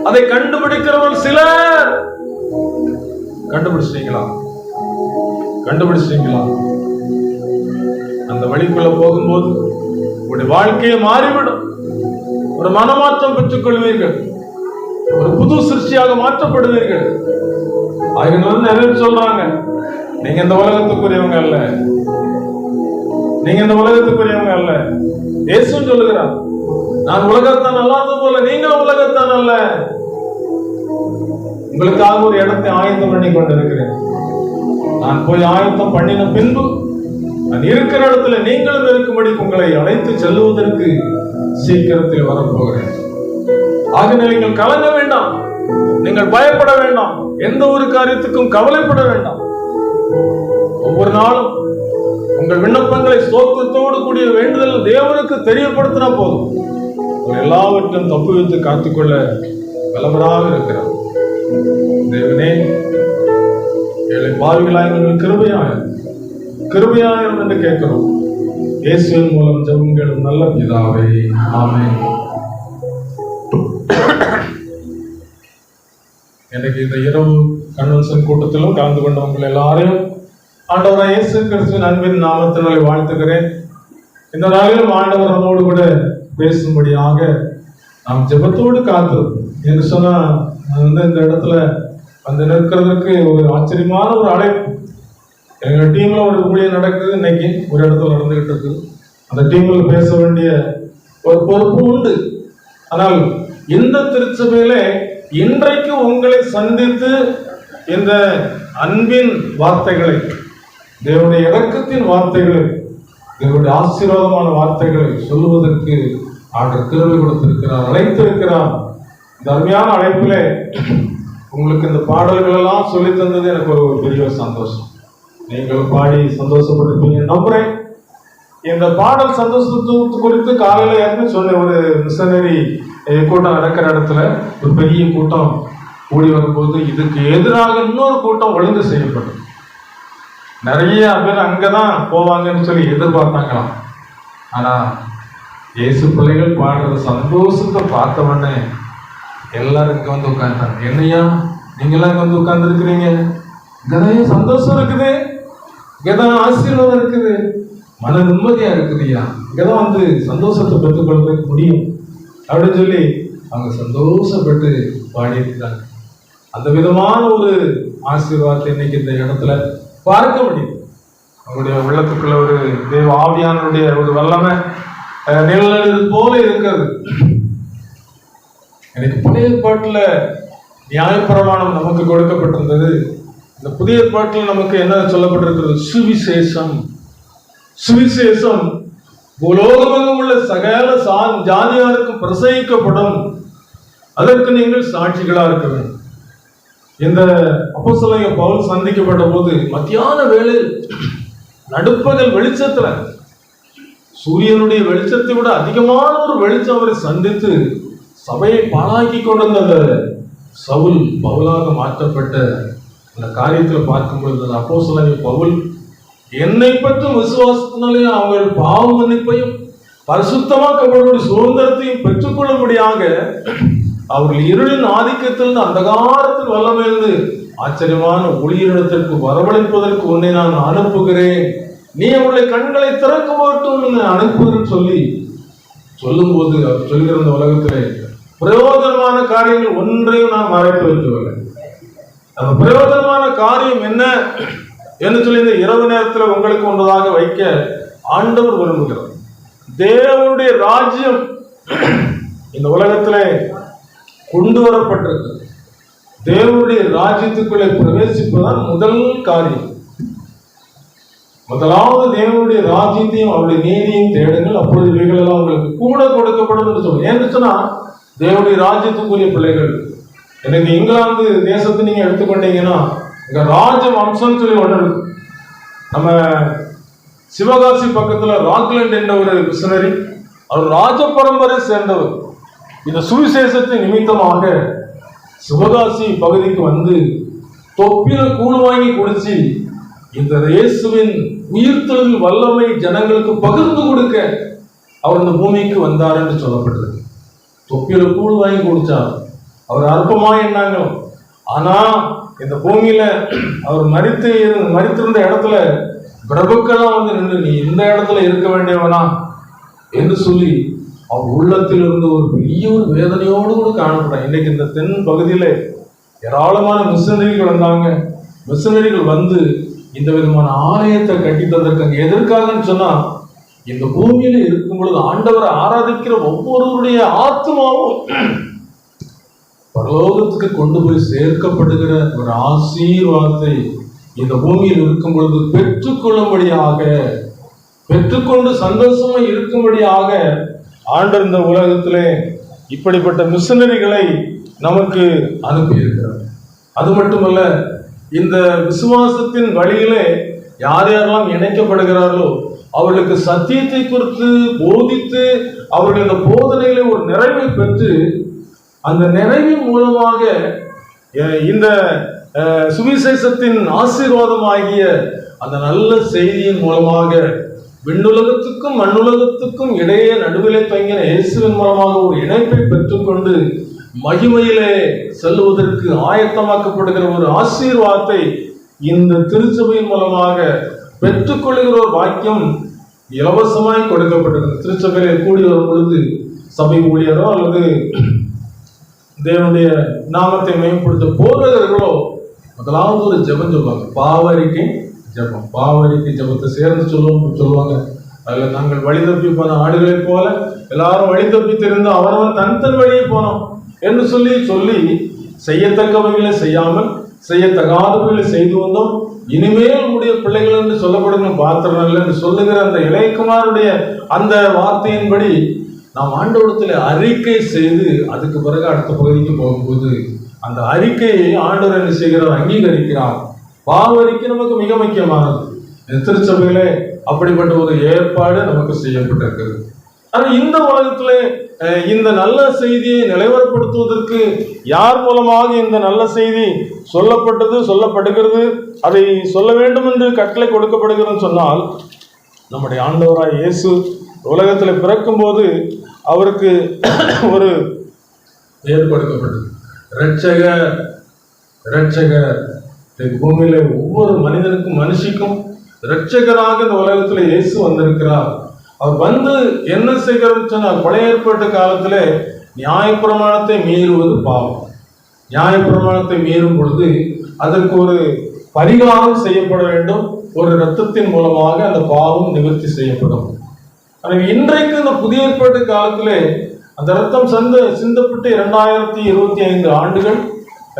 அதை கண்டுபிடிக்கிறவர்கள் சிலர். கண்டுபிடிச்சிட்டீங்களா? அந்த வழிக்குள்ள போகும்போது உங்களுடைய வாழ்க்கையை மாறிவிடும். ஒரு மனமாற்றம் பெற்றுக் கொள்வீர்கள், ஒரு புது சிருஷ்டியாக மாற்றப்படுவீர்கள். ஆகினால நிறைய சொல்றாங்க, நீங்க இந்த உலகத்துக்குரியவங்க அல்ல, நீங்க இந்த உலகத்துக்குரியவங்க அல்ல. இயேசு சொல்லுகிறார், நான் உலகத்தான் அல்லாதது போல நீங்களும் உலகத்தான் அல்ல. உங்களுக்காக ஒரு இடத்தை ஆயத்தம் பண்ணி கொண்டிருக்கிறேன். நான் போய் ஆயத்தம் பண்ணின பின்பு நான் இருக்கிற இடத்துல நீங்களும் இருக்கும்படி உங்களை அழைத்து செல்லுவதற்கு சீக்கிரத்தில் வரப்போகிறேன். ஆகிய நீங்கள் கலங்க வேண்டாம், நீங்கள் பயப்பட வேண்டாம், எந்த ஒரு காரியத்துக்கும் கவலைப்பட வேண்டாம். ஒவ்வொரு நாளும் உங்கள் விண்ணப்பங்களை ஸ்தோத்திரத்தோடு கூடிய வேண்டுதல் தேவனுக்கு தெரியப்படுத்தினா போதும், எல்லாவற்றையும் தப்பு வைத்து காத்துக்கொள்ள வல்லவராக இருக்கிறார். தேவனே, ஏழை பாவிகளாய் கிருபையாயிரம் என்று கேட்கிறோம். இயேசுவின் மூலம் ஜெபங்களும் நல்ல பிதாவே, ஆமென். எனக்கு இந்த இரவு கன்வென்ஷன் கூட்டத்திலும் கலந்து கொண்டவங்க எல்லாரையும் ஆண்டவராய் இயேசு கிறிஸ்துவின் அன்பின் நாமத்தினாலே வாழ்த்துகிறேன். இந்த நாளிலும் ஆண்டவர் நம்மோடு கூட பேசும்படியாக நாம் ஜெபத்தோடு காத்திருப்போம் என்று சொன்னா, நான் இந்த இடத்துல வந்து நிற்கிறதுக்கு ஒரு ஆச்சரியமான ஒரு அழைப்பு. எங்க டீம்ல ஒரு ஊழியம் நடக்குது, இன்னைக்கு ஒரு இடத்துல நடந்துகிட்டு இருக்குது. அந்த டீம்ல பேச வேண்டிய ஒரு பொறுப்பு உண்டு. ஆனால் இந்த திருச்சபையில இன்றைக்கு உங்களை சந்தித்து இந்த அன்பின் வார்த்தைகளை, தேவனுடைய இரக்கத்தின் வார்த்தைகளை, தேவனுடைய ஆசீர்வாதமான வார்த்தைகளை சொல்லுவதற்கு ஆண்டவர் கிருபை கொடுத்திருக்கிறார், அழைத்திருக்கிறார். இந்த அருமையான அழைப்பிலே உங்களுக்கு இந்த பாடல்கள் எல்லாம் சொல்லி தந்தது எனக்கு ஒரு பெரிய சந்தோஷம். நீங்கள் பாடி சந்தோஷப்பட்டிருப்பீங்க நம்புறேன். இந்த பாடல் சந்தோஷத்து குறித்து காலையில ஏற்கனவே சொன்ன ஒரு மிஷனரி கூட்டம் நடக்கிற இடத்துல ஒரு பெரிய கூட்டம் கூடி வரும்போது இதுக்கு எதிராக இன்னொரு கூட்டம் ஒழுங்கு செய்யப்பட்டது. நிறைய பேர் அங்கதான் போவாங்கன்னு சொல்லி எதிர்பார்த்தாங்களாம். ஆனா இயேசு பிள்ளைகள் பாடுற சந்தோஷத்தை பார்த்தவொடனே எல்லாரும் இங்க வந்து உட்கார்ந்தாங்க. என்னையா நீங்களாம் இங்க வந்து உட்கார்ந்து இருக்கிறீங்க, இங்கதான் சந்தோஷம் இருக்குது, இங்கதான் ஆசீர்வாதம் இருக்குது, மன நிம்மதியா இருக்குதுயா, இங்கதான் வந்து சந்தோஷத்தை பெற்றுக்கொள்றதுக்கு முடியும் அப்படின்னு சொல்லி அவங்க சந்தோஷப்பட்டு பாடியிருக்கிறாங்க. அந்த விதமான ஒரு ஆசீர்வாதத்தை இன்னைக்கு இந்த இடத்துல பார்க்க முடியும். அவங்களுடைய உள்ளத்துக்குள்ள ஒரு தேவ ஆவியானுடைய ஒரு வல்லமை நிழல் போல இருக்கிறது. எனக்கு புதிய ஏற்பாட்டுல நியாயப்பிரமாணம் நமக்கு கொடுக்கப்பட்டிருந்தது. இந்த புதிய ஏற்பாட்டில் நமக்கு என்ன சொல்லப்பட்டிருக்கிறது? சுவிசேஷம். சுவிசேஷம் உலோகமெங்கும் உள்ள சகல ஜாதியாருக்கும் பிரசங்கிக்கப்படும், அதற்கு நீங்கள் சாட்சிகளா இருக்க வேண்டும். இந்த அப்போஸ்தலனாகிய பவுல் சந்திக்கப்பட்ட போது மத்தியான வேளையில் நடுப்பகல் வெளிச்சத்துல, சூரியனுடைய வெளிச்சத்தை விட அதிகமான ஒரு வெளிச்சம் அவரை சந்தித்து சபையை பாழாக்கி கொண்டிருந்த சவுல் பவுலாக மாற்றப்பட்ட அந்த காரியத்தில் பார்க்கும் பொழுது அப்போஸ்தலனாகிய பவுல் என்னை பற்றும் விசுவாசத்தினாலே அவர்கள் பாவ மன்னிப்பையும் பரிசுத்தமாக்கப்படக்கூடிய சுதந்திரத்தையும் பெற்றுக்கொள்ளும்படியாக அவர்கள் இருளின் ஆதிக்கத்திலிருந்து அந்தகாரத்தில் வல்லமையிலிருந்து ஆச்சரியமான ஒளியிடத்திற்கு வரவழைப்பதற்கு உன்னை நான் அனுப்புகிறேன், நீ அவருடைய கண்களை திறக்க மாட்டோம் என்று அனுப்புகிறேன் சொல்லி சொல்லும் போது அவர் சொல்கிற இந்த உலகத்திலே பிரயோஜனமான காரியங்கள் ஒன்றையும் நான் மறைத்து வைக்கவில்லை. அந்த பிரயோஜனமான காரியம் என்ன என்று சொல்லி இந்த இரவு நேரத்தில் உங்களுக்கு ஒன்றதாக வைக்க ஆண்டவர் விரும்புகிறார். தேவனுடைய ராஜ்யம் இந்த உலகத்திலே கொண்டு வரப்பட்டிருக்கு. தேவனுடைய ராஜ்யத்துக்குள்ளே பிரவேசிப்பதுதான் முதல் காரியம். முதலாவது தேவனுடைய ராஜ்யத்தையும் அவருடைய நீதியையும் தேடுங்கள், அப்பொழுது இவைகள் எல்லாம் உங்களுக்கு கூட கொடுக்கப்படும் என்று சொல்லுங்க. ஏன்னு சொன்னா தேவனுடைய ராஜ்யத்துக்குரிய பிள்ளைகள், எனக்கு இங்கிலாந்து தேசத்தை நீங்க எடுத்துக்கொண்டீங்கன்னா இங்க ராஜ வம்சம் சொல்லி ஒன்று இருக்கு. நம்ம சிவகாசி பக்கத்துல ராக்லண்ட் என்ற ஒரு மிஷனரி, அவர் ராஜ பரம்பரை சேர்ந்தவர். இந்த சுவிசேஷத்தை நிமித்தமாக சிவகாசி பகுதிக்கு வந்து தொப்பில கூழ் வாங்கி குடிச்சு இந்த இயேசுவின் உயிர்த்தெழுதல் வல்லமை ஜனங்களுக்கு பகிர்ந்து கொடுக்க அவர் இந்த பூமிக்கு வந்தார் என்று சொல்லப்பட்டது. தொப்பில கூழ் வாங்கி குடிச்சார். அவர் அற்பமா என்னாங்க. ஆனா இந்த பூமியில அவர் மரித்திருந்த இடத்துல பிரபுக்கெல்லாம் வந்து நின்று நீ இந்த இடத்துல இருக்க வேண்டியவனா என்று சொல்லி அவர் உள்ளத்தில் இருந்து ஒரு பெரிய ஒரு வேதனையோடு கூட காணப்படும். இன்னைக்கு இந்த தென் பகுதியில ஏராளமான மிஷனரிகள் வந்தாங்க. மிஷனரிகள் வந்து இந்த விதமான ஆலயத்தை கட்டி தந்திருக்காங்க. எதற்காகன்னு சொன்னா, இந்த பூமியில இருக்கும் பொழுது ஆண்டவரை ஆராதிக்கிற ஒவ்வொருவருடைய ஆத்மாவும் பரலோகத்துக்கு கொண்டு போய் சேர்க்கப்படுகிற ஒரு ஆசீர்வாதத்தை இந்த பூமியில் இருக்கும் பொழுது பெற்றுக்கொள்ளும்படியாக, பெற்றுக்கொண்டு சந்தோஷமா இருக்கும்படியாக ஆண்டவர் இந்த உலகத்திலே இப்படிப்பட்ட மிஷனரிகளை நமக்கு அனுப்பி இருக்கிறார். அது மட்டுமல்ல, இந்த விசுவாசத்தின் வழியிலே யார் யாரெல்லாம் இணைக்கப்படுகிறார்களோ அவர்களுக்கு சத்தியத்தை குறித்து போதித்து அவர்கள் இந்த போதனையிலே ஒரு நிறைவை பெற்று அந்த நிறைவின் மூலமாக இந்த சுவிசேஷத்தின் ஆசீர்வாதமாகிய அந்த நல்ல செய்தியின் மூலமாக விண்ணுலகத்துக்கும் மண்ணுலகத்துக்கும் இடையே நடுவிலே தங்கின இயேசுவின் மூலமாக ஒரு இணைப்பை பெற்றுக்கொண்டு மகிமையிலே செல்வதற்கு ஆயத்தமாக்கப்படுகிற ஒரு ஆசீர்வாதத்தை இந்த திருச்சபையின் மூலமாக பெற்றுக்கொள்கிற ஒரு வாக்கியம் இலவசமாய் கொடுக்கப்பட்டிருக்கிறது. திருச்சபையிலே கூடி வரும் பொழுது சபை ஊழியரோ அல்லது தேவனுடைய நாமத்தை மேம்படுத்த போகிறவர்களோ முதலாவது ஒரு ஜெபம் சொல்லுவாங்க, பாவரிக்கை ஜெபம். பாவரிக்கை ஜெபத்தை சேர்ந்து சொல்லுவாங்க. அதில் நாங்கள் வழி தப்பி போன ஆடுகளைப் போல எல்லாரும் வழி தப்பி தெரிந்து அவரவன் தன் வழியே போனோம் என்று சொல்லி செய்யத்தக்கவைகளை செய்யாமல் செய்யத்தகாதவைகளை செய்து வந்தோம், இனிமேல் உடைய பிள்ளைகள் என்று சொல்லப்படுகிற பாத்திரம் என்று சொல்லுகிற அந்த இளையகுமாருடைய அந்த வார்த்தையின்படி நாம் ஆண்டவரிடத்தில் அறிக்கை செய்து அதுக்கு பிறகு அடுத்த பகுதிக்கு போகும்போது அந்த அறிக்கையை ஆண்டவர் என்ன செய்கிறார், அங்கீகரிக்கிறார். பாவரிக்கை நமக்கு மிக முக்கியமானது. திருச்சபையிலே அப்படிப்பட்ட ஒரு ஏற்பாடு நமக்கு செய்யப்பட்டிருக்கிறது. ஆனால் இந்த உலகத்திலே இந்த நல்ல செய்தியை நிலைவரப்படுத்துவதற்கு யார் மூலமாக இந்த நல்ல செய்தி சொல்லப்படுகிறது, அதை சொல்ல வேண்டும் என்று கட்டளை கொடுக்கப்படுகிறது சொன்னால், நம்முடைய ஆண்டவராய் இயேசு உலகத்தில் பிறக்கும் போது அவருக்கு ஒரு ஏற்படுத்தப்பட்டது. இரட்சகர் பூமியில ஒவ்வொரு மனிதனுக்கும் மனுஷிக்கும் இரட்சகராக இந்த உலகத்துல இயேசு வந்திருக்கிறார். அவர் வந்து என்ன செய்கிறது சொன்னால், பழைய ஏற்பாட்டு காலத்திலே நியாயப்பிரமாணத்தை மீறுவது பாவம். நியாயப்பிரமாணத்தை மீறும் பொழுது அதற்கு ஒரு பரிகாரம் செய்யப்பட வேண்டும். ஒரு இரத்தத்தின் மூலமாக அந்த பாவம் நிவர்த்தி செய்யப்படும். ஆனால் இன்றைக்கு இந்த புதிய ஏற்பாட்டு காலத்திலே அந்த ரத்தம் சிந்தப்பட்டு 2025 ஆண்டுகள்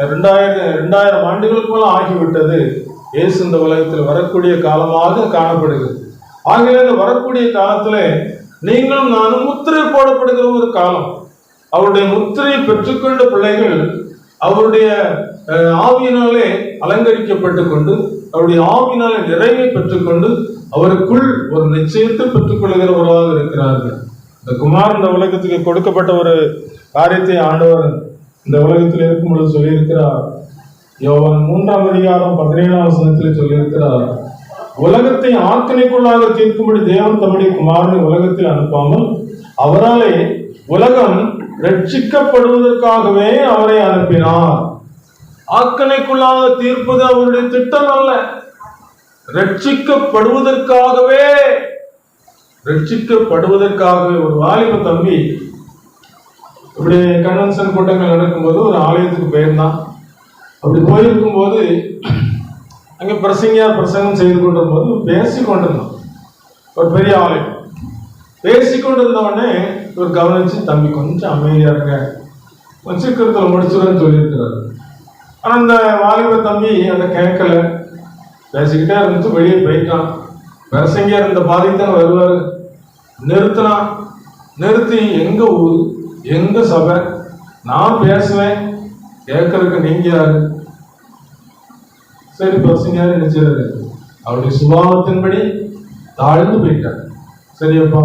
2000 ஆண்டுகளுக்கு மேல ஆகிவிட்டது. இயேசு இந்த உலகத்தில் வரக்கூடிய காலமாக காணப்படுகிறது. ஆகவே இந்த வரக்கூடிய காலத்துல நீங்களும் நானும் முத்திரை போடப்படுகிற ஒரு காலம். அவருடைய முத்திரையை பெற்றுக்கொண்ட பிள்ளைகள் அவருடைய ஆவியினாலே அலங்கரிக்கப்பட்டு கொண்டு அவருடைய ஆவியினாலே நிறைவை பெற்றுக்கொண்டு அவருக்குள் ஒரு நிச்சயத்தை பெற்றுக்கொள்கிறவர்களாக இருக்கிறார்கள். இந்த குமார் இந்த உலகத்துக்கு கொடுக்கப்பட்ட ஒரு காரியத்தை ஆண்டவர் இந்த உலகத்தில் இருக்கும் பொழுது சொல்லியிருக்கிறார். யோவான் 3ஆம் அதிகாரம் 17ஆம் வசனத்தில் சொல்லியிருக்கிறார், உலகத்தை ஆக்கினைக்குள்ளாக தீர்க்கும்படி தேவன் தம்முடைய குமாரனை உலகத்தில் அனுப்பாமல் அவராலே உலகம் ரட்சிக்கப்படுவதற்காகவே அவரை அனுப்பினார். ஆக்கினைக்குள்ளாக தீர்ப்பது அவருடைய திட்டம் அல்ல, ரட்சிக்கப்படுவதற்காகவே. ஒரு வாலிப தம்பி இப்படி கன்வென்ஷன் கூட்டங்கள் நடக்கும்போது ஒரு ஆலயத்துக்கு போயிருந்தான். அப்படி போயிருக்கும் போது அங்கே பிரசங்கம் செய்து கொண்டிருக்கும் போது பேசி கொண்டிருந்தான். ஒரு பெரிய ஆலயம் பேசி கொண்டிருந்தவொடனே இவர் கவனிச்சு, தம்பி கொஞ்சம் அமைதியா இருங்க, சீக்கிரத்தில் முடிச்சுருன்னு சொல்லியிருக்கிறார். ஆனா அந்த வாலிப தம்பி அதை கேட்கல, பேசிக்கிட்டே இருந்துச்சு, வெளியே போயிட்டான். பிரசங்கியார் இந்த பாதைக்கு தான் வருவாரு. நிறுத்தி எங்க ஊர் எங்க சபை, நான் பேசுவேன், கேட்கறதுக்கு நீங்க யாரு? சரி, பிரசங்கியார் நினைச்சாரு, அவருடைய சுபாவத்தின்படி தாழ்ந்து போயிட்டார். சரியப்பா,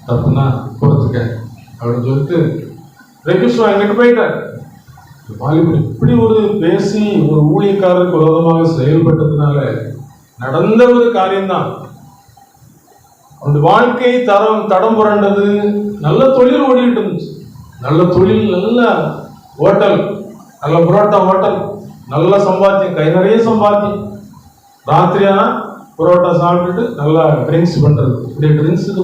தப்புனா பொறுத்துக்க அப்படின்னு சொல்லிட்டு ரெகுஸ்வா எங்கிட்ட போயிட்டார். வாலிபன் இப்படி ஒரு பேசி ஒரு ஊழியக்காரருக்கு விரோதமாக செயல்பட்டதுனால நடந்த ஒரு காரியம்தான். அவனுடைய வாழ்க்கை தடம் புரண்டது. நல்ல தொழில் ஓடிட்டு இருந்துச்சு, நல்ல தொழில், நல்ல ஹோட்டல், நல்ல புரோட்டா ஹோட்டல், நல்ல சம்பாத்தியம், கை நிறைய சம்பாத்தியம். ராத்திரியானா புரோட்டா சாப்பிட்டுட்டு நல்லா ட்ரிங்க்ஸ் பண்றது. இப்படி ட்ரிங்க்ஸுக்கு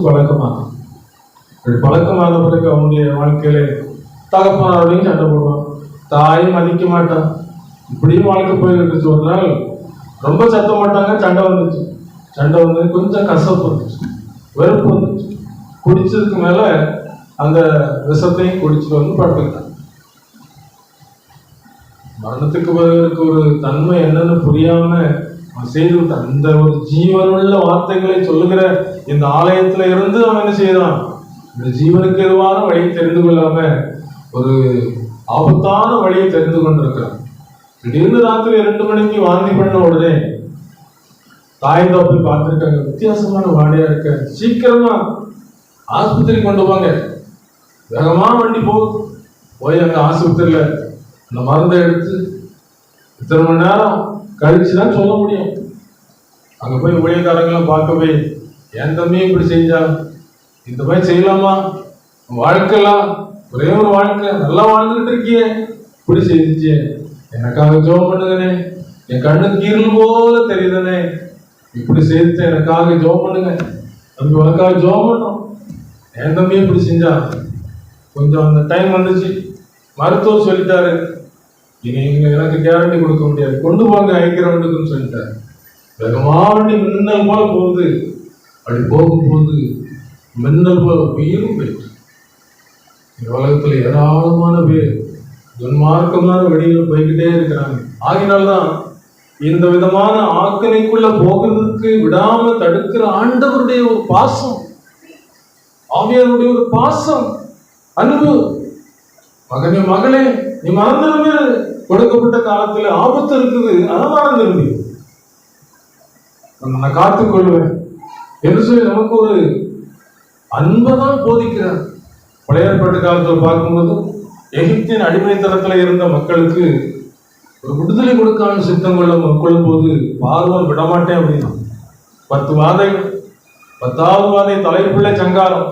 பழக்கமான பிறகு அவனுடைய வாழ்க்கையில தகப்பனாரோடையும் சண்டை போடுவான், தாயும் மதிக்க மாட்டான். இப்படியும் வாழ்க்கை போயிருந்துச்சு. ஒரு நாள் ரொம்ப சத்தம் போட்டாங்க, சண்டை வந்துச்சு. சண்டை வந்து கொஞ்சம் கசப்பு வந்துச்சு, வெறுப்பு வந்துச்சு. குடிச்சதுக்கு மேல அந்த விஷத்தையும் குடிச்சிட்டு வந்து படுத்துக்கிட்டாங்க. மரணத்துக்கு பிறகு ஒரு தன்மை என்னன்னு புரியாம செய்து விட்டான். இந்த ஒரு ஜீவனுள்ள வார்த்தைகளை சொல்லுகிற இந்த ஆலயத்துல இருந்து அவன் என்ன செய்யறான்? இந்த ஜீவனுக்கு எதுவான வழியை தெரிந்து கொள்ளாம ஒரு ஆபத்தான வழியை தெரிந்து கொண்டிருக்கிறான். திடீர்னு ராத்திரி 2 மணிக்கு வாந்தி பண்ண உடனே தாய் போய் பார்த்திருக்காங்க, வித்தியாசமான வாடையா இருக்க, சீக்கிரமா ஆஸ்பத்திரி கொண்டு போங்க. வேகமா வண்டி போகுது. போய் அங்க ஆஸ்பத்திரியில அந்த மருந்தை எடுத்து இத்தனை மணி நேரம் கழிச்சுதான் சொல்ல முடியும். அங்க போய் ஊழியக்காரங்களாம் பார்க்க போய், என் தம்பியும் இப்படி செஞ்சா, இந்த மாதிரி செய்யலாமா? வாழ்க்கைலாம் ஒரே ஒரு வாழ்க்கை, நல்லா வாழ்ந்துகிட்டு இருக்கியே, இப்படி செய்திச்சு, எனக்காக ஜெபம் பண்ணுங்கண்ணே, என் கண்ணுக்கு கீரல் போல தெரியுதுண்ணே, இப்படி செய்து எனக்காக ஜெபம் பண்ணுங்க, தம்பி உனக்காக ஜெபம் பண்ணோம். என் தம்பியும் இப்படி செஞ்சா. கொஞ்சம் அந்த டைம் வந்துச்சு, மருத்துவர் சொல்லிட்டாரு, இனி எனக்கு கேரண்டி கொடுக்க முடியாது, கொண்டு போங்க ஐக்கிரவுண்டுக்குன்னு சொல்லிட்டாரு. வேகமா வண்டி மின்னல் போல போகுது. அப்படி போகும்போது மின்னல் போல உயிரும் போயிடுச்சு. இந்த உலகத்துல ஏராளமான பேர் துன்மார்க்கமான வழியில் போய்கிட்டே இருக்கிறாங்க. ஆகினால்தான் இந்த விதமான ஆக்கணைக்குள்ள போகிறதுக்கு விடாம தடுக்கிற ஆண்டவருடைய ஒரு பாசம், ஆவியாருடைய ஒரு பாசம், அன்பு. மகனே மகளே, நீ மறந்துருமே, கொடுக்கப்பட்ட காலத்துல ஆபத்து இருக்குது, அதை மறந்துருமே, நான் காத்துக்கொள்வேன் என்று சொல்லி நமக்கு ஒரு அன்பைதான் போதிக்கிறார். பழைய ஏற்பாட்டு காலத்தில் பார்க்கும்போது எகிப்தின் அடிமைத்தனத்துல இருந்த மக்களுக்கு ஒரு விடுதலை கொடுக்காமல் சித்தம் கொள்ளும் போது பார்வன் விடமாட்டேன் அப்படின்னா 10 வாதைகள், 10வது வாதை தலைப்புள்ள சங்காரம்.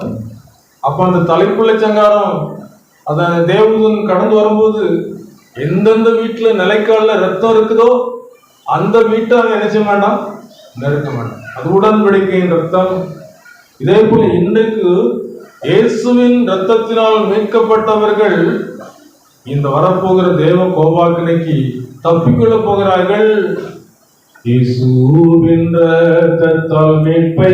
அப்ப அந்த தலைப்புள்ள சங்காரம் அத தேவதூதன் கடந்து வரும்போது எந்தெந்த வீட்டுல நிலைக்கால ரத்தம் இருக்குதோ அந்த வீட்டை அவன் என்ன செய்ய மாட்டான், நெருக்க மாட்டான். அது உடன்படிக்கையின் ரத்தம். இதே போல இன்றைக்கு இயேசுவின் ரத்தத்தினால் மீட்கப்பட்டவர்கள் இந்த வரப்போகிற தேவ கோபாக்கினைக்கு தப்பிக்கொள்ள போகிறார்கள். இயேசுவின் ரத்தத்தால் மீட்பை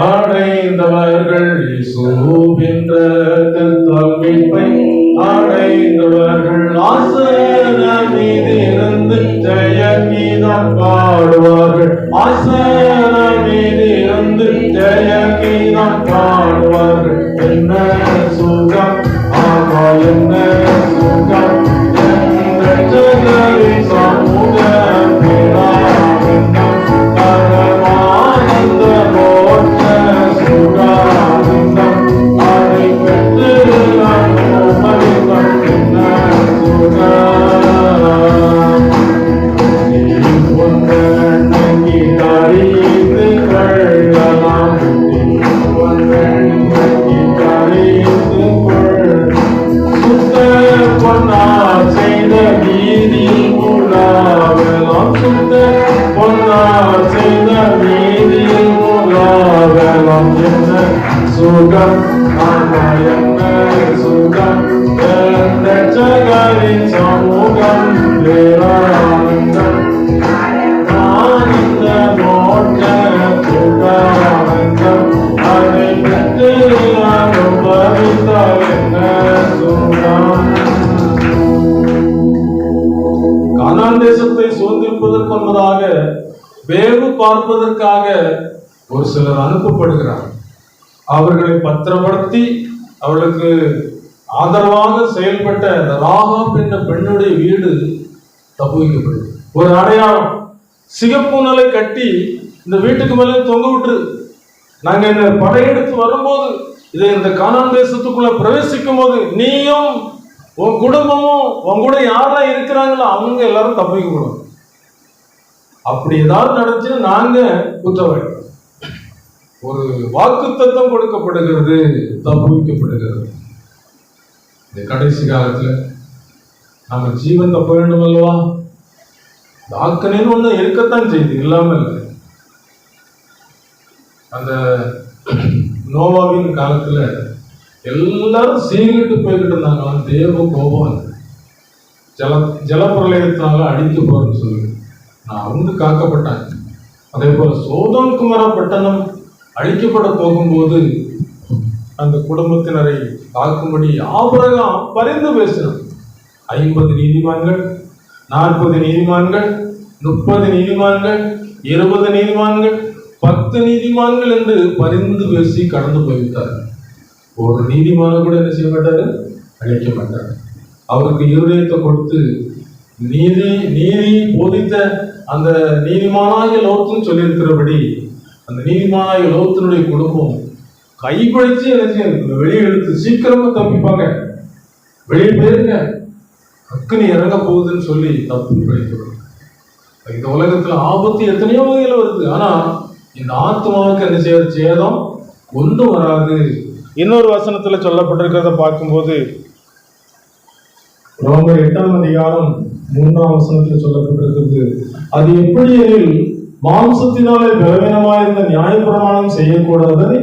அடைந்தவர்கள், இயேசுவின் ரத்தத்தால் மீட்பை அடைந்தவர்கள் ஆசன மீதிருந்து ஜெய கீதம் பாடுவார்கள், ஆசன மீதிருந்து ஜெய கீதம் பாடுவார்கள். என்ன சுகம், ஆகா என்ன சுகம், ஜெகரின் சமூகம் பிரானந்தம் பரமானந்த மோட்ச சுகானந்தம் அதை பெற்று அனுபவித்தல். என்ன சுகம், நீ ஒன்றி தரித்து கொள்ளலாம், நீ ஒன்றி தரித்து கொள். சுத்த பொன்னார் செய்த நீதியில் உலாவலாம், சுத்த பொன்னார் செய்த நீதியில் உலாவலாம். என்ன சுகம், ஆமா என்ன சுகம், ரட்சகரின் சமூகம் பேரானந்தம் ஆனந்த மோட்ச சுகானந்தம் அதை பெற்று அனுபவித்தால் என்ன சுகம். கானான் தேசத்தை சுதந்திரிப்பதற்கு என்பதாக வேவு பார்ப்பதற்காக ஒரு சிலர் அனுப்பப்படுகிறார். அவர்களை பத்திரப்படுத்தி அவளுக்கு ஆதரவாக செயல்பட்ட ராகாப் என்ற பெண்ணுடைய வீடு தப்புவிக்கப்படுது. ஒரு அடையாளம், சிகப்பு நலை கட்டி இந்த வீட்டுக்கு மேலே தொங்க விட்டு, நாங்க இந்த படையெடுத்து வரும்போது இதை இந்த கானான் தேசத்துக்குள்ள பிரவேசிக்கும் போது நீயும் உன் குடும்பமும் உன் கூட யாரெல்லாம் இருக்கிறாங்களோ அவங்க எல்லாரும் தப்பிக்கணும். அப்படி ஏதாவது நடந்துச்சுன்னா நாங்க குற்றவாளி. ஒரு வாக்குத்தத்தம் கொடுக்கப்படுகிறது, தப்புவிக்கப்படுகிறது. இந்த கடைசி காலத்துல நம்ம ஜீவன் தப்ப வேண்டும் அல்லவா? வாக்கனேன்னு ஒண்ணு இருக்கத்தான் செய்து, இல்லாம இல்லை. அந்த நோவாவின் காலத்துல எல்லாரும் சீர்கிட்டு போய்கிட்டு இருந்தாங்களாம். தேவ கோபம் ஜலப்பிரளயத்தினால அடிக்க போறேன்னு சொல்லி அருந்து காக்கப்பட்டாங்க. அதே போல சோதோம் குமார பட்டணம் அழிக்கப்பட போகும்போது அந்த குடும்பத்தினரை காக்கும்படி ஆபிரகாம் பரிந்து பேசினான். 50 நீதிமான்கள், 40 நீதிமான்கள், 30 நீதிமான்கள், 20 நீதிமான்கள், 10 நீதிமான்கள் என்று பரிந்து பேசி கடந்து போய்விட்டார். ஒரு நீதிமான கூட என்ன செய்ய மாட்டாரு, அழிக்க மாட்டார். அவருக்கு இருதயத்தை கொடுத்து நீதி போதித்த அந்த நீதிமானாகிய லோத்துன்னு சொல்லியிருக்கிறபடி அந்த நீதிமானாகிய லோத்தினுடைய குடும்பம் கைப்பிடிச்சு வெளியே எடுத்து சீக்கிரமா தப்பிப்பாங்க, வெளியே போயிருங்க, அக்னி இறங்க போகுதுன்னு சொல்லி தப்பி பிடிக்கிறது. இந்த உலகத்துல ஆபத்து எத்தனையோ வகையில வருது. ஆனா இந்த ஆத்மாவுக்கு என்ன செய்ய சேதம் ஒன்றும் வராது. இன்னொரு வசனத்துல சொல்லப்பட்டிருக்கிறத பார்க்கும்போது ரோமர் 8ஆம் அதிகாரம் 3ஆம் வசனத்தில் சொல்லப்பட்டிருக்கிறது, அது எப்படி எனில் மாம்சத்தினாலே பலவீனமாயிருந்த நியாயப்பிரமாணம் செய்யக்கூடாததை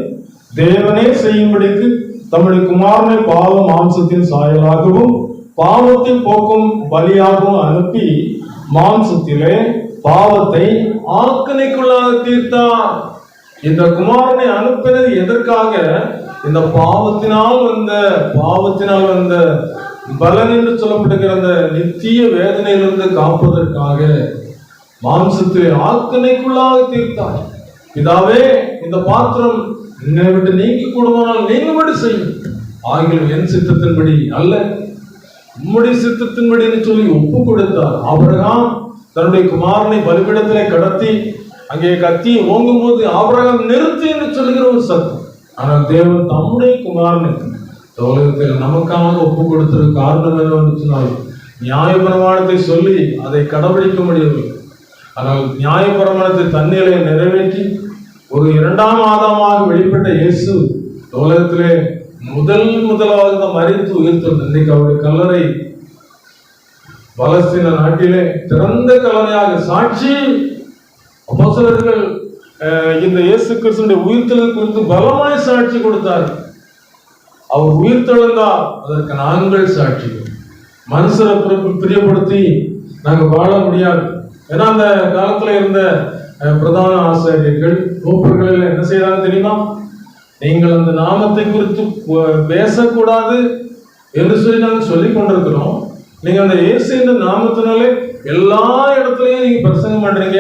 தேவனே செய்யும்படிக்கு தம்முடைய குமாரனை பாவ மாம்சத்தின் சாயலாகவும் பாவத்தை போக்கும் பலியாகவும் அனுப்பி மாம்சத்திலே பாவத்தை ஆக்கினைக்குள்ளாக தீர்த்தார். இந்த குமாரனை அனுப்பினது எதற்காக? இந்த பாவத்தினால் வந்த பலன் என்று சொல்லப்படுகிற அந்த நித்திய வேதனையிலிருந்து காப்பதற்காக மாம்சத்திலே ஆக்கினைக்குள்ளாக தீர்த்தார். பிதாவே, இந்த பாத்திரம் என்னை விட்டு நீங்கி கூடுமானால் நீங்கும்படி செய்யும், ஆகிலும் என் சித்தத்தின்படி அல்ல உம்முடைய சித்தத்தின்படி சொல்லி ஒப்பு கொடுத்தார். ஆபிரகாம் தன்னுடைய குமாரனை பலிபீடத்திலே கடத்தி அங்கே கத்தி ஓங்கும் போது ஆபிரகாம் நிறுத்தி என்று சொல்லுகிற ஒரு சத்தம். ஆனால் தேவன் தம்முடைய குமாரனை உலகத்தில் நமக்காக ஒப்பு கொடுத்தது காரணம் என்னவென்று சொன்னால் நியாயப்பிரமாணத்தை சொல்லி அதை கடைபிடிக்க முடியவில்லை. ஆனால் நியாயப்பிரமாணத்தை தன்னிலை நிறைவேற்றி ஒரு 2ஆம் ஆதாமாக வெளிப்பட்ட இயேசு உலகத்திலே முதலாக மரித்து உயிர்த்தது. இன்றைக்கு அவருடைய கல்லறை பலஸ்தீன நாட்டிலே திறந்த கல்லறையாக சாட்சி. அப்போஸ்தலர்கள் இந்த இயேசு கிறிஸ்துவின் உயிர்த்தெழுதல் குறித்து பலமாய் சாட்சி கொடுத்தார். அவர் உயிர்த்தெழுந்தார், அதற்கு நாங்கள் சாட்சி. மனுஷரை பிரியப்படுத்தி நாங்கள் வாழ முடியாது. ஏன்னா அந்த காலத்துல இருந்த பிரதான ஆசிரியர்கள் மூப்பர்கள் என்ன செய்யறாங்க தெரியுமா? நீங்கள் அந்த நாமத்தை குறித்து பேசக்கூடாது என்று சொல்லி நாங்கள் சொல்லிக் கொண்டிருக்கிறோம். நீங்க அந்த இயேசு என்ற நாமத்தினாலே எல்லா இடத்துலையும் நீங்க பிரசங்கம் பண்றீங்க,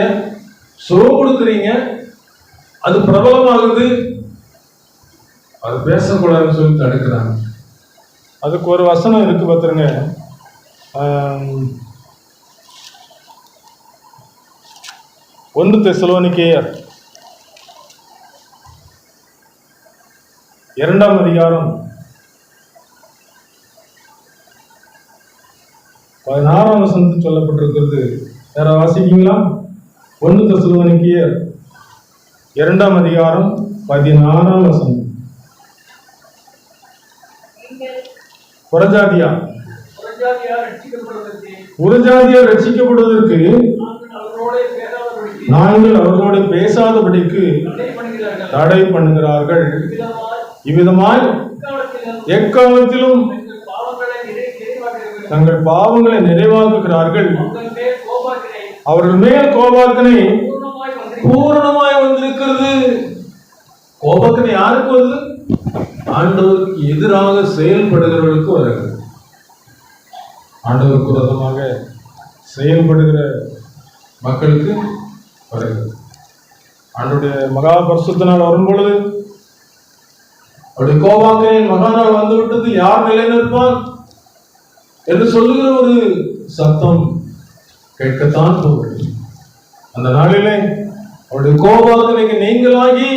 ஷோ கொடுக்குறீங்க, அது பிரபலமாகுது, அது பேசக்கூடாதுன்னு சொல்லி தடுக்கிறாங்க. அதுக்கு ஒரு வசனம் இருக்கு பார்த்துருங்க. 1 தெசலோனிக்கேயர் 2ஆம் அதிகாரம் 16ஆம் வசனத்தில் சொல்லப்பட்டிருக்கிறது. யாரா வாசிக்கீங்களா? 1 தெசலோனிக்கேயர் 2ஆம் அதிகாரம் 16ஆம் வசனம். புறஜாதியார் ரட்சிக்கப்படுவதற்கு நாங்கள் அவர்களோடு பேசாதபடிக்கு தடை பண்ணுகிறார்கள். இவ்விதமாய் எக்காலத்திலும் தங்கள் பாவங்களை நிறைவாக்குகிறார்கள். அவர்கள் மேல் கோபாக்கனை பூரணமாய் வந்திருக்கிறது. கோபாக்கனை யாருக்கு வருது? ஆண்டவருக்கு எதிராக செயல்படுகிறவர்களுக்கு வருகிறது. ஆண்டவருக்கு விரோதமாக செயல்படுகிற மக்களுக்கு வருகிறது. ஆண்டுடைய மகா பரிசுத்த நாள் வரும் பொழுது அவருடைய கோபாக்கனின் மகா நாள் வந்துவிட்டது, யார் நிலை நிற்பார் என்று சொல்லுகிற ஒரு சத்தம் கேட்கத்தான் போகிறது. அந்த நாளிலே அவருடைய கோபாக்கனைக்கு நீங்களாகி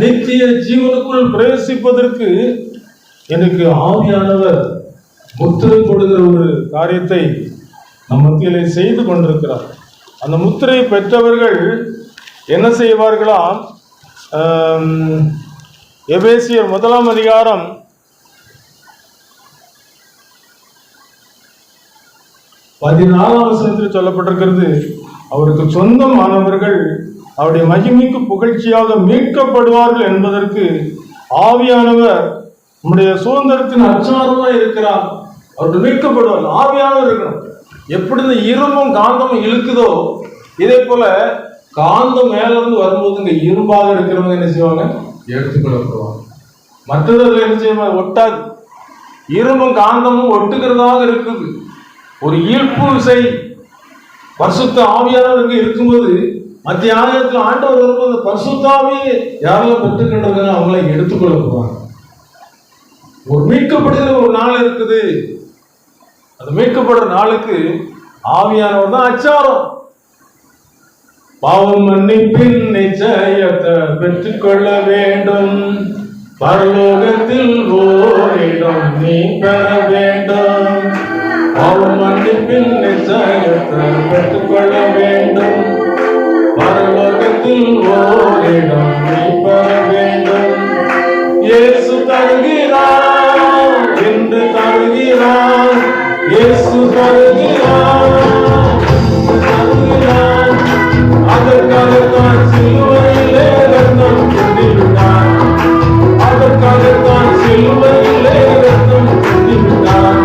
நித்திய ஜீவனுக்குள் பிரவேசிப்பதற்கு எனக்கு ஆவியானவர் முத்திரை போடுகிற ஒரு காரியத்தை நம் மத்தியிலே செய்து கொண்டிருக்கிறார். அந்த முத்திரை பெற்றவர்கள் என்ன செய்வார்களாம்? எபேசியர் 1ஆம் அதிகாரம் 14ஆம் வசனத்தில் சொல்லப்பட்டிருக்கிறது, அவருக்கு சொந்தமானவர்கள் அவருடைய மகிமைக்கு புகழ்ச்சியாக மீட்கப்படுவார்கள் என்பதற்கு ஆவியானவர் நம்முடைய சுதந்திரத்தின் அச்சாரமா இருக்கிறார். அவர்கள் மீட்கப்படுவார்கள். ஆவியானவர் இருக்கணும். எப்படி இந்த இரும்பும் காந்தமும் இழுக்குதோ இதே போல காந்தம் மேல இருந்து வரும்போது இங்க இரும்பாக இருக்கிறவங்க என்ன செய்வாங்க, எடுத்துக்கொள்ளப்படுவாங்க. மற்றது அதுல என்ன செய்வாங்க, ஒட்டாது. இரும்பும் காந்தமும் ஒட்டுகிறதாக இருக்குது. ஒரு ஈர்ப்பு விசை பரிசுத்த ஆவியானவருக்கு இருக்கும்போது, மத்திய ஆலயத்தில் ஆண்டவர் வரும்போது பரிசுத்த ஆவியை யாரெல்லாம் பெற்றுக்கின்றாங்க அவங்கள எடுத்துக்கொள்ளப்படுவாங்க. ஒரு மீட்கப்படுகிற ஒரு நாள் இருக்குது. அந்த மீட்கப்படுற நாளுக்கு ஆவியானவர் தான் அச்சாரம். பாவம் மன்னிப்பின் நிச்சயத்தை பெற்றுக்கொள்ள வேண்டும், பரலோகத்தில் ஓரிடம் நீ பெற வேண்டும். பாவம் மன்னிப்பின் நிச்சயத்தை பெற்றுக்கொள்ள வேண்டும், பரலோகத்தில் ஓரிடம் நீ பெற வேண்டும். இயேசு தருகிறார் என்று தருகிறார், இயேசு தருகிறார் தருகிறார். அதற்காகத்தான் சிலுவையிலே ரத்தம் சிந்திவிட்டார், அதற்காகத்தான் சிலுவையிலே ரத்தம் சிந்திவிட்டார்.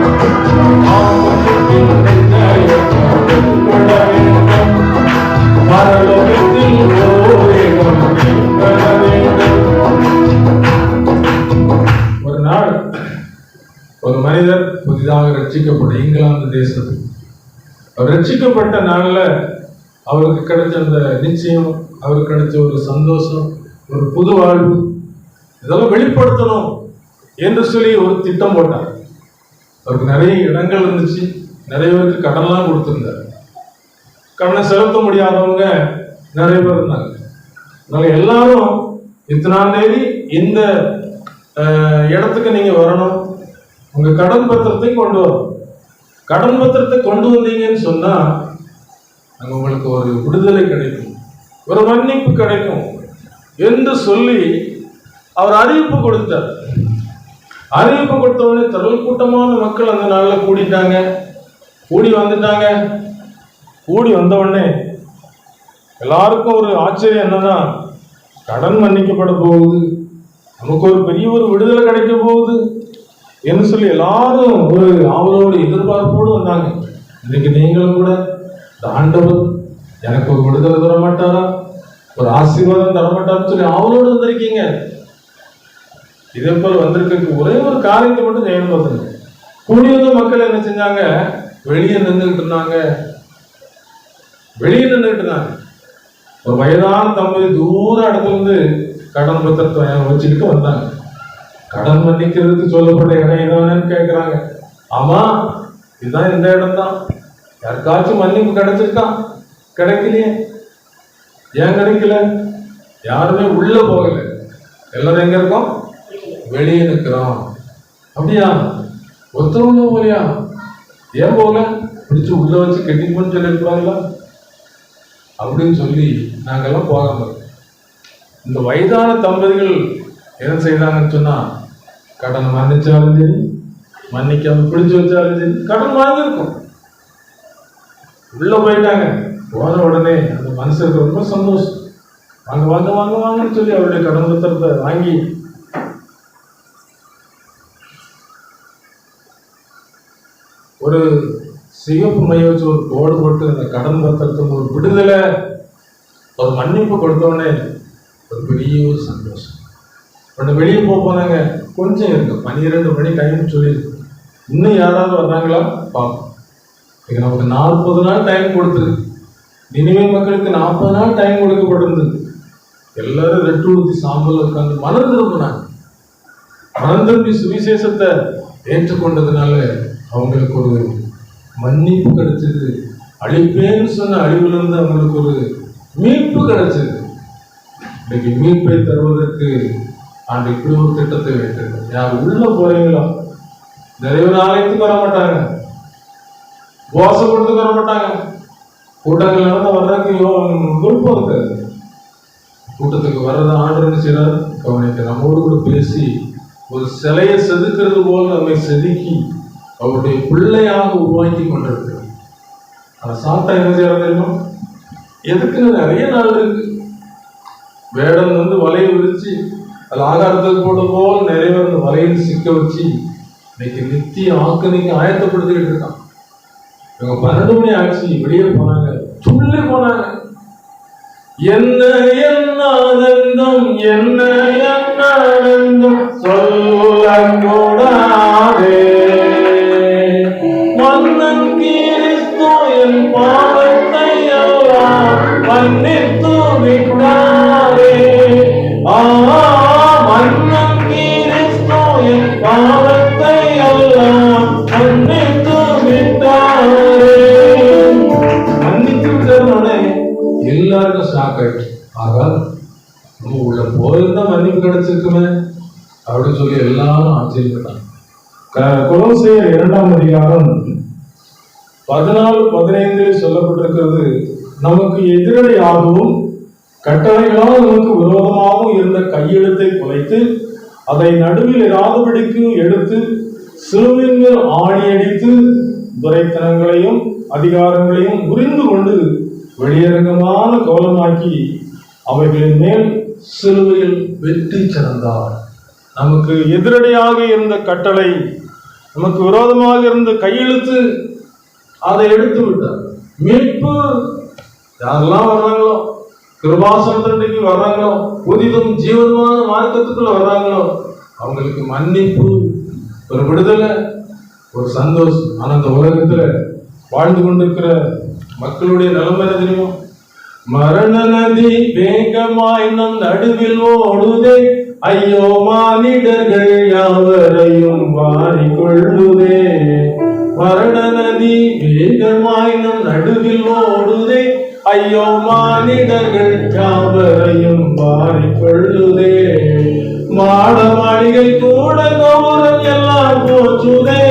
பரலோகத்தில் ஓரிடம் பெற வேண்டும். ஒரு நாள் ஒரு மனிதர் புதிதாக ரட்சிக்கப்பட்ட இங்கிலாந்து தேசத்தில் அவர் ரட்சிக்கப்பட்ட நாள்ல அவருக்கு கிடைச்ச அந்த நிச்சயம், அவருக்கு கிடைச்ச ஒரு சந்தோஷம், ஒரு புது வாழ்வு, இதெல்லாம் வெளிப்படுத்தணும் என்று சொல்லி ஒரு திட்டம் போட்டார். அவருக்கு நிறைய இடங்கள் இருந்துச்சு, நிறைய பேருக்கு கடன்லாம் கொடுத்திருந்தார். கடனை செலுத்த முடியாதவங்க நிறைய பேர் இருந்தாங்க. அதனால எல்லாரும் இத்தனாம் தேதி இந்த இடத்துக்கு நீங்க வரணும், உங்க கடன் பத்திரத்தை கொண்டு வரும். கடன் பத்திரத்தை கொண்டு வந்தீங்கன்னு சொன்னா அங்க உங்களுக்கு ஒரு விடுதலை கிடைக்கும், ஒரு மன்னிப்பு கிடைக்கும் என்று சொல்லி அவர் அறிவிப்பு கொடுத்தார். அறிவிப்பு கொடுத்த உடனே திரள் கூட்டமான மக்கள் அந்த நாள்ல கூடிட்டாங்க, கூடி வந்துட்டாங்க. கூடி வந்த உடனே எல்லாருக்கும் ஒரு ஆச்சரியம் என்னன்னா, கடன் மன்னிக்கப்பட போகுது, நமக்கு ஒரு பெரிய ஒரு விடுதலை கிடைக்க போகுது என்று சொல்லி எல்லாரும் ஒரு ஆவலோடு எதிர்பார்ப்போடு வந்தாங்க. இன்னைக்கு நீங்களும் கூட இந்த ஆண்டவர் எனக்கு ஒரு விடுதலை தர மாட்டாரா, ஒரு ஆசீர்வாதம் தர மாட்டாருன்னு சொல்லி ஆவலோடு வந்திருக்கீங்க. இதே போல வந்திருக்க ஒரே ஒரு காரியத்தை மட்டும் செய்யணும் பார்த்துங்க. கூடி வந்த மக்கள் என்ன செஞ்சாங்க, வெளியே நின்றுகிட்டு இருந்தாங்க. வெளியே நின்றுகிட்டு இருந்தாங்க. ஒரு வயதான தம்பதி தூர இடத்துல இருந்து கடன் பத்திரத்தை வச்சுக்கிட்டு வந்தாங்க. கடன் மன்னிக்கிறதுக்கு சொல்லப்பட்ட இடம் என்னன்னு கேட்கிறாங்க. ஆமா, இதுதான் இந்த இடம் தான். யாருக்காச்சும் மன்னிப்பு கிடைச்சிருக்கா? கிடைக்கலையே. ஏன் கிடைக்கல? யாருமே உள்ள போகல. எல்லாரும் எங்க இருக்கோம்? வெளியே நிற்கிறோம். அப்படியா? ஒருத்தவங்க போகலையா? ஏன் போகல? பிடிச்சு உள்ள வச்சு கெட்டிப்போன்னு சொல்லியிருப்பாங்களா அப்படின்னு சொல்லி நாங்கெல்லாம் போகாம இருக்கோம். இந்த வயதான தம்பதிகள் என்ன செய்தாங்கன்னு சொன்னா, கடன் மன்னிச்சாலும் சரி, மன்னிக்காம பிடிச்சு வச்சாலும் சரி, கடன் வாங்கியிருக்கோம். உள்ள போயிட்டாங்க. போன உடனே அந்த மனுஷருக்கு ரொம்ப சந்தோஷம். வாங்க வாங்க வாங்க வாங்கன்னு சொல்லி அவருடைய கடன் பத்திரத்தை வாங்கி ஒரு சிவப்பு மைய வச்சு ஒரு கோடு போட்டு அந்த கடன் பத்திரத்துக்கு ஒரு விடுதலை, ஒரு மன்னிப்பு கொடுத்தோடனே ஒரு பெரிய ஒரு சந்தோஷம். உடனே வெளியே போனாங்க. கொஞ்சம் இருக்கு, 12 மணி டைம் சொல்லியிருக்கு. இன்னும் யாராவது வர்றாங்களா பார்ப்போம். இங்க நமக்கு 40 நாள் டைம் கொடுத்துருக்கு. நினிவே மக்களுக்கு 40 நாள் டைம் கொடுக்கப்பட்டிருந்தது. எல்லாரும் ரெட்டு ஊற்றி சாம்பல் உட்காந்து மனம் திரும்பினாங்க. மனம் திரும்பி சுவிசேஷத்தை ஏற்றுக்கொண்டதுனால அவங்களுக்கு ஒரு மன்னிப்பு கிடைச்சது. அழிப்பேன்னு சொன்ன அழிவிலிருந்து அவங்களுக்கு ஒரு மீட்பு கிடைச்சது. இன்னைக்கு மீட்பை தருவதற்கு ஆண்டு இப்படி ஒரு திட்டத்தை வைத்திருக்கோம். யார் உள்ள போறீங்களோ நிறைய பேர் ஆலயத்துக்கு வர மாட்டாங்க, உபவாசப்படுத்துக்கு வர மாட்டாங்க. கூட்டங்கள் நடந்த வர்றதுக்கு விருப்பம் இருக்காது. கூட்டத்துக்கு வர்றதை ஆண்டு செய்யறாரு கவனிக்க, நம்மோடு கூட பேசி ஒரு சிலையை செதுக்கிறது போல நம்மை செதுக்கி அவருடைய பிள்ளையாக உருவாக்கி கொண்டிருக்கிறார். அதை சாப்பிட்டா என்ன செய்யறது தெரியுமா? எதுக்குன்னு நிறைய நாள் இருக்கு. வேடம் வந்து வலையை விரிச்சு அது ஆகாரத்துக்கு போட போல் நிறைய பேர் அந்த வலையில் சிக்க வச்சு இன்னைக்கு நித்திய ஆக்கணிக்கு ஆயத்தப்படுத்திக்கிட்டு இருக்கான். இவங்க 12 மணி ஆச்சு வெளியே போனாங்க. துள்ளி போனாங்க. என்ன என்ன ஆனந்தம், என்ன என்ன ஆனந்தம் சொல்லக்கூடாதே. மன்னன் கிறிஸ்து என் பாவத்தை எல்லாம் மன்னித்து விட்டாரே. மன்னன் கிறிஸ்து என் பாவத்தை எல்லாம் மன்னித்து விட்டாரே. மன்னித்து விட்டாரே. எல்லாருக்கும் ஷாக் ஆயிடுச்சு. ஆகா, நம்ம உள்ள போயிருந்தா மன்னிப்பு கிடைச்சிருக்குமே அப்படின்னு சொல்லி எல்லாரும் ஆச்சரியப்பட்டாங்க. கொலோசியர் 2ஆம் அதிகாரம் 14-15 சொல்லப்பட்டிருக்கிறது. நமக்கு எதிரடையாகவும் கட்டளைகளால் நமக்கு விரோதமாகவும் இருந்த கையெழுத்தை குலைத்து அதை நடுவில் இராதபடிக்கு எடுத்து சிலுவையின் மேல் ஆணியடித்து துரைத்தனங்களையும் அதிகாரங்களையும் புரிந்து கொண்டு வெளியரங்கமான கோலமாக்கி அவைகளின் மேல் சிலுவையில் வெற்றி சிறந்தார். நமக்கு எதிரடையாக இருந்த கட்டளை, நமக்கு விரோதமாக இருந்த கையெழுத்து, அதை எடுத்து விட்டார். மீட்பு யாரெல்லாம் வர்றாங்களோ, கிருபாசனத்திற்கு வர்றாங்களோ, புதிதும் ஜீவனமான மார்க்கத்துக்குள்ள வர்றாங்களோ அவங்களுக்கு மன்னிப்பு, ஒரு விடுதலை, ஒரு சந்தோஷம். ஆனா அந்த உலகத்துல வாழ்ந்து கொண்டிருக்கிற மக்களுடைய நிலைமை என்ன தெரியுமா? மரண நதி வேகமாய் நம் நடுவில் ஓடுதே, ஐயோ மானிடர்கள் யாவரையும் வாரிக்கொள்ளுதே. மரண நதி வேகமாய் நம் நடுவில் ஓடுதே, ஐயோ மானிடர்கள் யாவரையும் வாரிக்கொள்ளுதே. மாட மாளிகை கூட கௌரம் எல்லாம் போச்சுதே,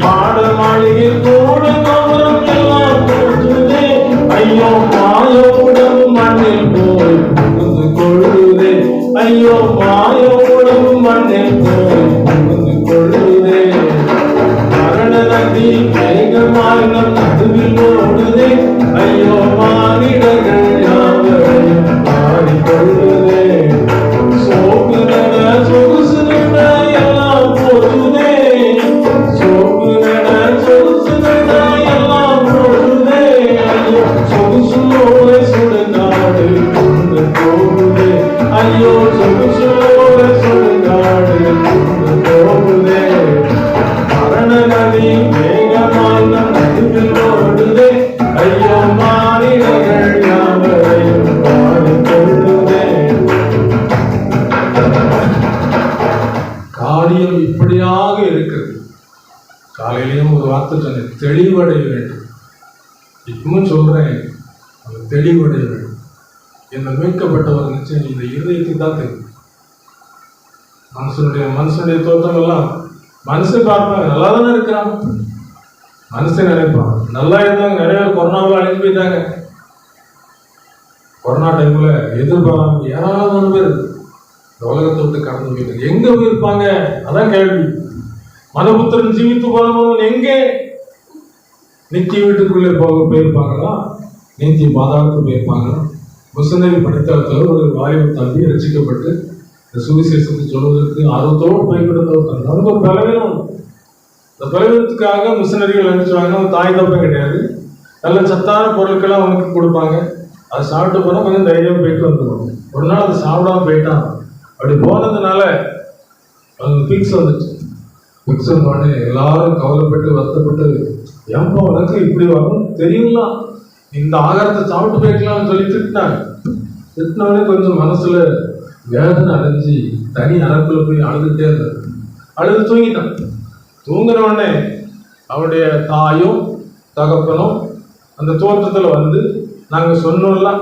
மாட மாளிகை கூட கௌரம் எல்லாம் போச்சுதே. ஐயோ மாய உடம்பு மண்ணில் போய் புகுந்து கொள்ளுதே, ஐயோ மாய உடம்பு மண்ணில் போய் புகுந்து கொள்ளுதே. மரண நதி வேகமாய் நம் நடுவில் ஓடுதே, ஐயோ மானிடர்கள் யாவரையும் மாறிக்கொள்ளுதே. சோப்பு நட சொகுசு நட எல்லாம் போச்சுதே, சோப்பு நட சொகுசு நட எல்லாம் போச்சுதே. ஐயோ சொகுசுலோட சுடுகாடு கொண்டு போகுதே, ஐயோ சொகுசுலோட சுடுகாடு கொண்டு போகுதே. மரண நதி வேகமாய் நம் நடுவில் ஓடுதே, ஐயோ மானிடர்கள் யாவரையும் மாறிக்கொள்ளுதே. காரியம் இப்படியாக இருக்கிறது. காலையிலையும் ஒரு வார்த்தை சொன்னேன், தெளிவடைய வேண்டும். இப்பவும் சொல்றேன், தெளிவடைய வேண்டும். என்ன மீட்கப்பட்டவர் நிச்சயம் இந்த இருதயத்துக்கு தான் தெரியும். மனுஷனுடைய தோற்றம் எல்லாம் மனுஷன் பார்ப்பாங்க, நல்லா தானே இருக்கிறான், மனுஷன் நினைப்பான் நல்லா இருந்தாங்க. நிறைய பேர் கொரோனாவில் அழிஞ்சு போயிட்டாங்க. கொரோனா டைம்ல எதிர்பாராம ஏராளமான பேர் இந்த உலகத்தை விட்டு கடந்து போயிட்டாங்க. எங்க போயிருப்பாங்க? அதான் கேள்வி. மனபுத்திரன் ஜீவித்து போனவன் எங்கே? நித்திய வீட்டுக்குள்ளே போயிருப்பாங்களா? நீத்திய பாதாளத்துக்கு போயிருப்பாங்களா? மிஷனரி படித்தளத்தில் ஒரு வாலிப தம்பி ரசிக்கப்பட்டு இந்த சுவிசேஷத்தை சொல்வதற்கு ஆர்வத்தோடு போய்கிட்டு நமக்கு ஒரு பலவீனம். இந்த பலவீனத்துக்காக மிஷனரிகள் நினைச்சுவாங்க, தாய் தப்பம் கிடையாது, நல்ல சத்தான பொருட்கள்லாம் அவனுக்கு கொடுப்பாங்க. அதை சாப்பிட்டு போனால் கொஞ்சம் தைரியம் போயிட்டு வந்துடுவாங்க. ஒரு நாள் அதை சாப்பிடாம போயிட்டான். அப்படி போனதுனால அவனுக்கு பிக்ஸ் வந்துச்சு. பிக்ஸ் வந்தோடனே எல்லாரும் கவலைப்பட்டு வருத்தப்பட்டு, ஏன்பா உனக்கு இப்படி வரும் தெரியுங்களா, இந்த ஆகாரத்தை சாப்பிட்டு போய்க்கலாம்னு சொல்லி திட்டினாங்க. திட்டினோடனே கொஞ்சம் மனசுல வேதனை அடைஞ்சி தனி அறப்புல போய் அழுதுகிட்டே இருந்தார். அழுது தூங்கிட்டான். தூங்கின உடனே அவனுடைய தாயும் தகப்பனும் அந்த தோற்றத்துல வந்து, நாங்க சொன்னோம்லாம்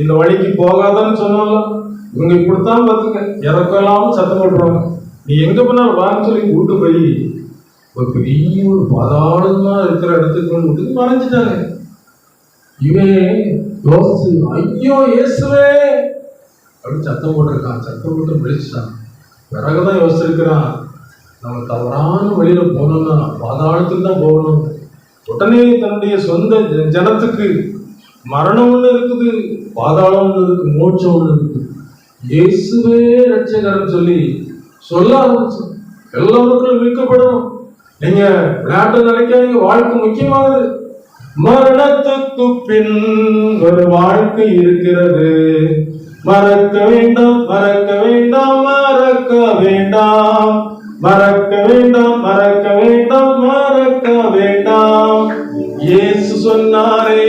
இந்த வழிக்கு போகாதான்னு சொன்னோம்லாம், இவங்க இப்படித்தான் பார்த்துக்க இறக்கலாம சத்தம் போட்டுருவாங்க, நீ எங்க போனாலும் வான்னு சொல்லி கூட்டு போய் ஒரு பெரிய ஒரு பாதாளமா இருக்கிற இடத்துக்கு கொண்டு விட்டு மறைஞ்சிட்டாங்க. இவன் யோசிச்சு, ஐயோ இயேசுவே அப்படின்னு சத்தம் போட்டிருக்கான். சத்தம் போட்டு விழிச்சிட்டான். பிறகுதான் யோசிச்சிருக்கிறான், நம்ம தவறான வழியில போனோம்னா பாதாளத்துக்கு தான் போகணும். உடனே தன்னுடைய சொந்த ஜனத்துக்கு மரணம் ஒண்ணு இருக்குது, பாதாளம் ஒண்ணு இருக்கு, மோட்சம் ஒண்ணு இருக்கு, இயேசுவே ரட்சகர்னு சொல்லி சொல்ல ஆரம்பிச்சு. எல்லா மக்களும் மீட்கப்படணும். நீங்க விளையாட்டு நினைக்காதீங்க, வாழ்க்கை முக்கியமானது. மரணத்துக்கு பின் ஒரு வாழ்க்கை இருக்கிறது. மறக்க வேண்டாம், மறக்க வேண்டாம், மறக்க வேண்டாம், மறக்க வேண்டாம், மறக்க வேண்டாம், மறக்க வேண்டாம். இயேசு சொன்னாரே,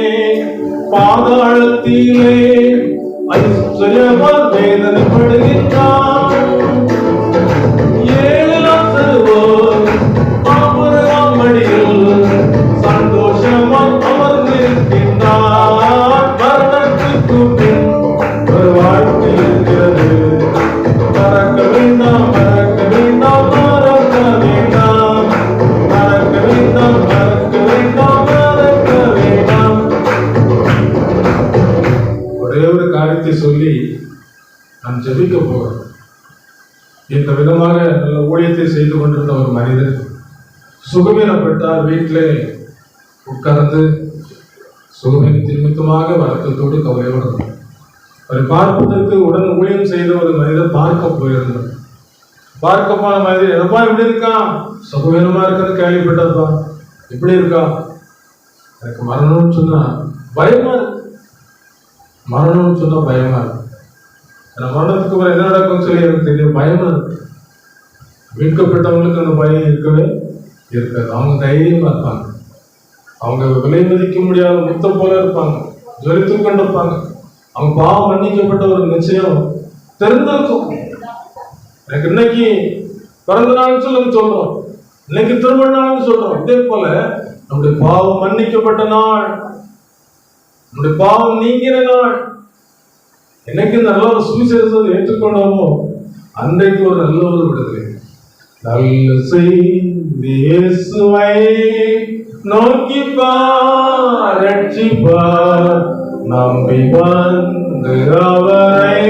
பாதாளத்திலே ஐஸ்வர்யவான் வேதனைப்படுகின்றான். ஏழு லாசருவோர் ஆபிரகாம் மடியில் சந்தோஷமாய் அமர்ந்திருக்கின்றார். மரணத்துக்கு பின் ஒரு வாழ்க்கை இருக்கிறது. மறக்க வேண்டாம், மறக்க வேண்டாம், மறக்க வேண்டாம், மறக்க வேண்டாம், மறக்க வேண்டாம், மறக்க வேண்டாம். ஒரே ஒரு காரியத்தை சொல்லி நான் ஜெபிக்க போகிறேன். இந்த விதமாக நல்ல ஊழியத்தை செய்து கொண்டிருந்த ஒரு மனிதர் சுகவீனப்பட்டார். வீட்டிலே உட்கார்ந்து சுகவீனத்தின் நிமித்தமாக வருத்தத்தோடு கவலையோடு அவரை பார்ப்பதற்கு உடன் ஊழியம் செய்த ஒரு மனிதர் பார்க்க போயிருந்தார். பார்க்க போன மனிதர், என்னப்பா எப்படி இருக்கான்? சுகவீனமா இருக்கிறது கேள்விப்பட்டப்பா, எப்படி இருக்கா? எனக்கு மரணம்னு சொன்னா பயமா இருக்கு. மரணம்னு சொன்னா பயமா இருக்கு. மரணத்துக்கு அப்புறம் என்ன நடக்கும் சொல்லி எனக்கு தெரியும், பயமா இருக்கு. மீட்கப்பட்டவங்களுக்கு அந்த பயம் இருக்கவே இருக்காது. அவங்க தைரியமா இருப்பாங்க. அவங்க விலை மதிக்க முடியாத முத்தம் போல இருப்பாங்க, ஜொலித்து கொண்டிருப்பாங்க. அவங்க பாவம் மன்னிக்கப்பட்ட ஒரு நிச்சயம் தெரிந்திருக்கும். எனக்கு இன்னைக்கு பிறந்த நாள் சொல்றோம், இன்னைக்கு திருமண நாள் சொல்றோம். இதே போல நம்முடைய பாவம் மன்னிக்கப்பட்ட நாள், நம்முடைய பாவம் நீங்கிற நாள், என்னைக்கு நல்ல ஒரு சுவிசேஷத்தை ஏற்றுக்கொண்டோமோ அன்றைக்கு ஒரு நல்ல ஒரு விடுதலை. நல்ல செய்தி இயேசுவை நோக்கி பார், ரட்சிப்பார், நம்பி வந்து அவரை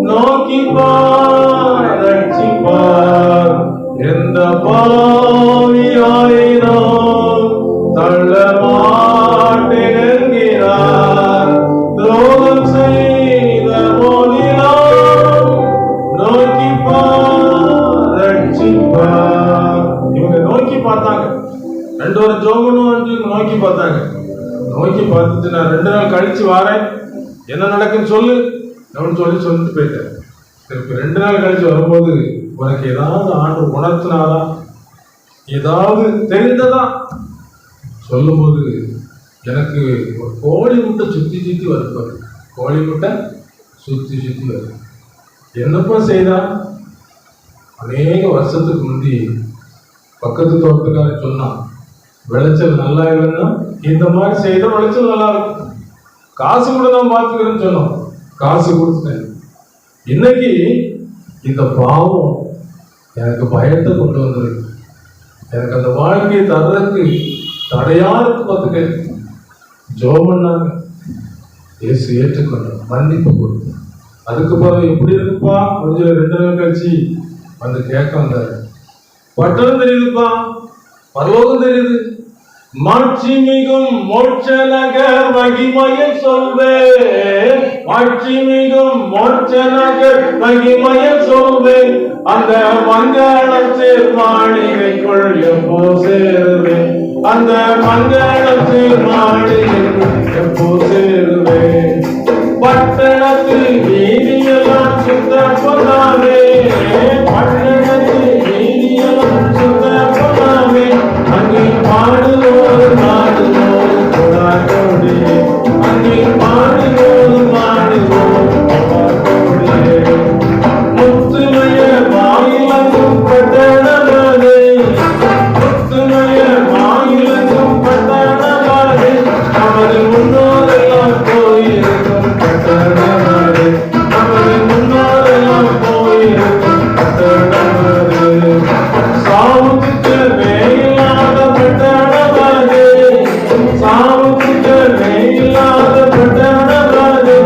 நோக்கி பார், ரட்சிப்பார். எந்த பாவியாயினோ தள்ள மாட்டேன் என்கிறார். துரோகம் செய்த போதிலும் நோக்கி பார், ரட்சிப்பார். இவங்க நோக்கி பார்த்தாங்க. 2 வாரம் ஜோகணும் நோக்கி பார்த்தாங்க. நோக்கி பார்த்துட்டு நான் 2 நாள் கழிச்சு வாரேன், என்ன நடக்குன்னு சொல்லு அப்படின்னு சொல்லிட்டு போயிட்டேன். திருப்பி 2 நாள் கழிச்சு வரும்போது, உனக்கு ஏதாவது ஆண்டு உணர்த்தினாரா, ஏதாவது தெரிந்ததா சொல்லும் போது எனக்கு ஒரு கோழி முட்டை சுத்தி சுத்தி வருப்பாரு. கோழி முட்டை சுத்தி சுத்தி வரும். என்னப்பா செய்தா? அநேக வருஷத்துக்கு முந்தி பக்கத்து தோட்டத்துக்காரன் சொன்னான், விளைச்சல் நல்லா இல்லைன்னா இந்த மாதிரி செய்த விளைச்சல் நல்லா இருக்கும், காசு கூட தான் பார்த்துக்கிறேன்னு சொன்னோம். காசு கொடுத்துட்டேன். இன்னைக்கு இந்த பாவம் எனக்கு பயத்தை கொண்டு வந்திருக்கு. எனக்கு அந்த வாழ்க்கையை தர்றதுக்கு தடையாருக்கு பார்த்துக்க ஜோம் பண்ணாங்க. இயேசு ஏற்றுக்கொண்டார், மன்னிப்பு கொடுத்து. அதுக்கு பிறகு எப்படி இருக்குப்பா கொஞ்சம் 2 நாள் கழிச்சு வந்து கேட்க வந்தாரு. பட்டணம் தெரியுதுப்பா, பரலோகம் தெரியுது, மாட்சி மிகும் மோட்ச நகர் மகிமையை சொல்வேன், மாட்சி மிகும் மோட்ச நகர் மகிமையை சொல்வேன். அந்த மங்களத்தில் மாளிகைக்குள் எப்போ சேருவேன், அந்த மங்களத்தில் மாளிகைக்குள் எப்போ சேருவேன். பட்டணத்தில் வீதியெல்லாம் சுத்த பொன்னாவே, பட்டணத்தில் வீதியெல்லாம் சுத்த பொன்னாவே. அங்கே பாடுவோர் பாடுவோர் கொடாக்கோடி, அங்கே பாடுவோர் பாடுவோர் கொடாக்கோடி. முத்துமய மாயிலங்கும் பட்டணமானே, முத்துமய மாயிலங்கும் பட்டணமானே. நமது முன்னோரெல்லாம் போயிருக்கும் பட்டணமானே, நமது முன்னோரெல்லாம் போயிருக்கும் பட்டணமானே. சாவுக்கு மேலாத பட்டணமானே, சாவுக்கு மேலாத பட்டணமானே.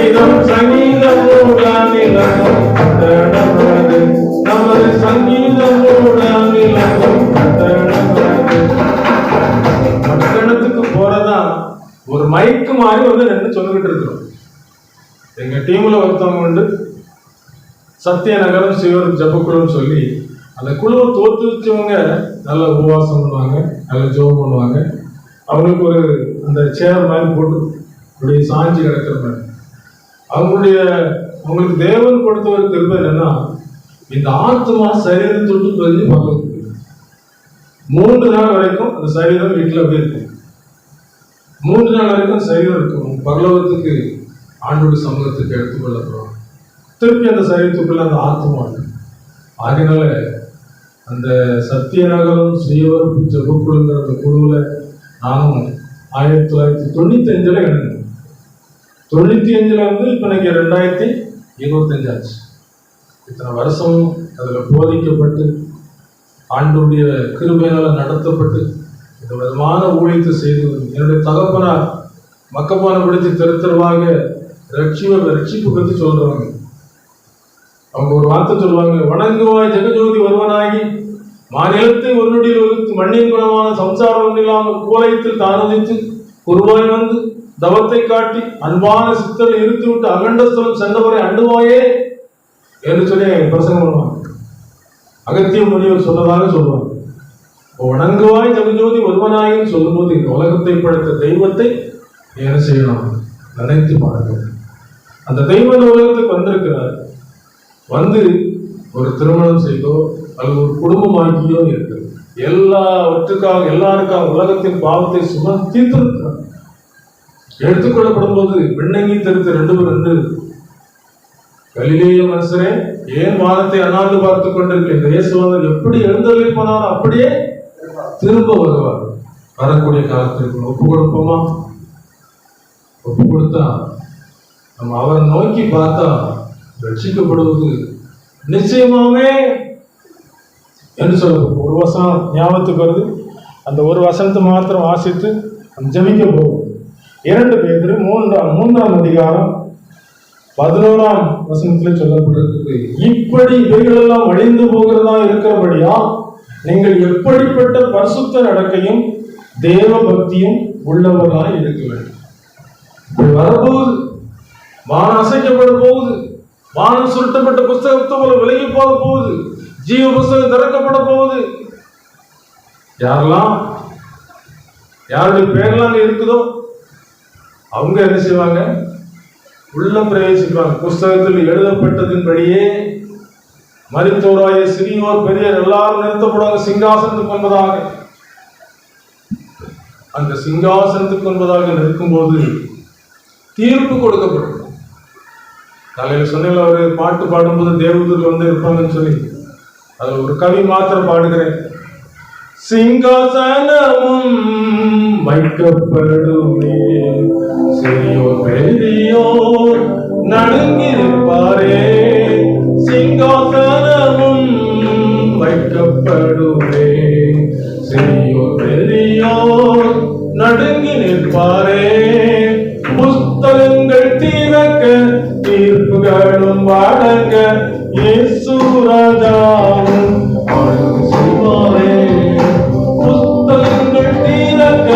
இதம் சங்கீதம் மூடாமிலகும் பட்டணமானே, நமது சங்கீதம் மூடாமிலகும் பட்டணமானே. பட்டணத்துக்கு போறதா ஒரு மைக்கு மாதிரி வந்து நின்று சொல்லிக்கிட்டு இருக்கிறோம். எங்க டீம்ல ஒருத்தவங்க உண்டு, சத்திய நகரம் சிவர் ஜபக்குழுன்னு சொல்லி அந்த குழுவை தோற்றுவிச்சவங்க நல்ல உபவாசம் பண்ணுவாங்க, நல்ல ஜோம் பண்ணுவாங்க. அவங்களுக்கு ஒரு அந்த சேர் மாதிரி போட்டு இப்படி சாஞ்சி கிடக்கிற மாதிரி. அவங்களுக்கு தேவன் கொடுத்த ஒரு கிருபை என்னன்னா, இந்த ஆத்மா சரீரம் தொட்டு பிரிஞ்சு பரலோகத்துக்கு 3 நாள் வரைக்கும் அந்த சரீரம் வீட்டில் அப்படியே இருக்கும். 3 நாள் வரைக்கும் சரீரம் இருக்கும். பரலோகத்துக்கு ஆண்டோட சமூகத்துக்கு எடுத்துக்கொள்ளப்படும். திருப்பி அந்த சரீரத்துக்குள்ள அந்த ஆத்மா. ஆகினால அந்த சத்தியநகரம் சுயவரப்பு ஜெபக்குழுங்கிற அந்த குழுவில் நானும் 1995 இணைந்தேன். 95 இப்ப எனக்கு 2025 ஆச்சு. இத்தனை வருஷம் அதுல போதிக்கப்பட்டு ஆண்டோடைய கிருபையினால நடத்தப்பட்டு இந்த விதமான ஊழியத்தை செய்து என்னுடைய தகப்பனார் மக்கப்பான பிடித்து தெருத்தருவாக ரட்சிப்பு பற்றி சொல்றாங்க. அவங்க ஒரு வார்த்தை சொல்லுவாங்க, வணங்குவாய் ஜெகஜோதி ஒருவனாகி மாநிலத்தை ஒரு நொடியில் வகுத்து மண்ணின் குணமான சம்சாரம் இல்லாமல் கோலயத்தில் தானதித்து உருவாய் வந்து தவத்தை காட்டி அன்பான சித்தரை இருத்தி விட்டு அகண்டஸ்தலம் சென்றவரை அண்டுவாயே என்று சொல்லி பிரசங்கம் பண்ணுவாங்க. அகத்திய முனிவர் சொன்னதாக சொல்லுவாங்க. வணங்குவாய் ஜெகஜோதி ஒருவனாயின்னு சொல்லும்போது இந்த உலகத்தை படைத்த தெய்வத்தை என்ன செய்யணும், நினைத்து பாருங்க. அந்த தெய்வ உலகத்துக்கு வந்திருக்கிறார். வந்து ஒரு திருமணம் செய்தோ அல்லது ஒரு குடும்பமாக்கியோ இருக்குது. எல்லாருக்காக உலகத்தின் பாவத்தை தீர்த்திருக்கிறார். எடுத்துக்கொள்ளப்படும் போது விண்ணங்கி தெரித்து 2 கலிலேய மனுஷரே ஏன் வானத்தை அண்ணாந்து பார்த்து கொண்டிருக்க, இயேசுவானவர் எப்படி எழுந்தருளி போனாலும் அப்படியே திரும்ப வருவார். வரக்கூடிய காலத்திற்கு ஒப்பு கொடுப்போமா? ஒப்பு கொடுத்தா நம்ம அவரை நோக்கி பார்த்தா ரட்சிக்கப்படுவது நிச்சயமாவே என்று சொல்லப்படும். ஒரு வசனம் ஞாபகத்துக்கு வருது. அந்த ஒரு வசனத்தை மாத்திரம் வாசித்து ஜெபிக்க போகும். 2 பேதுரு 3ஆம் அதிகாரம் 11ஆம் வசனத்தில் சொல்லப்பட்டிருக்கு, இப்படி இவைகளெல்லாம் அழிந்து போகிறதா இருக்கிறபடியா நீங்கள் எப்படிப்பட்ட பரிசுத்த நடக்கையும் தேவ பக்தியும் உள்ளவர்களாய் இருக்க வேண்டும். இப்படி வரப்போகுது, வானம் அசைக்கப்பட போகுது, வானம் சுருட்டப்பட்ட புஸ்தகத்தை போல விலகி போக போகுது, ஜீவ புஸ்தகம் திறக்கப்பட போகுது. யாருடைய பேரெல்லாம் இருக்குதோ அவங்க என்ன செய்வாங்க, உள்ள பிரவேசிப்பாங்க. புஸ்தகத்தில் எழுதப்பட்டதின்படியே மரித்தோராய சிறியோர் பெரியோர் எல்லாரும் நிறுத்தப்படுவாங்க சிங்காசனத்துக்கு என்பதாக. அந்த சிங்காசனத்துக்கு என்பதாக நிற்கும்போது தீர்ப்பு கொடுக்கப்படும். காலையில் சொன்ன ஒரு பாட்டு பாடும்போது தேவதூர்கள் வந்து இருப்பாங்கன்னு சொல்லி அதுல ஒரு கவி மாத்திரம் பாடுகிறேன். சிங்காசனமும் வைக்கப்படுமே, சிறியோர் பெரியோர் நடுங்கிருப்பாரே. சிங்காசனமும் வைக்கப்படுமே, சிறியோர் பெரியோர் நடுங்கி நிற்பாரே. புஸ்தகங்கள் திறக்க தீர்ப்புகளும் வழங்க இயேசு ராஜாவும் ஆளுகை செய்வாரே. புஸ்தகங்கள் திறக்க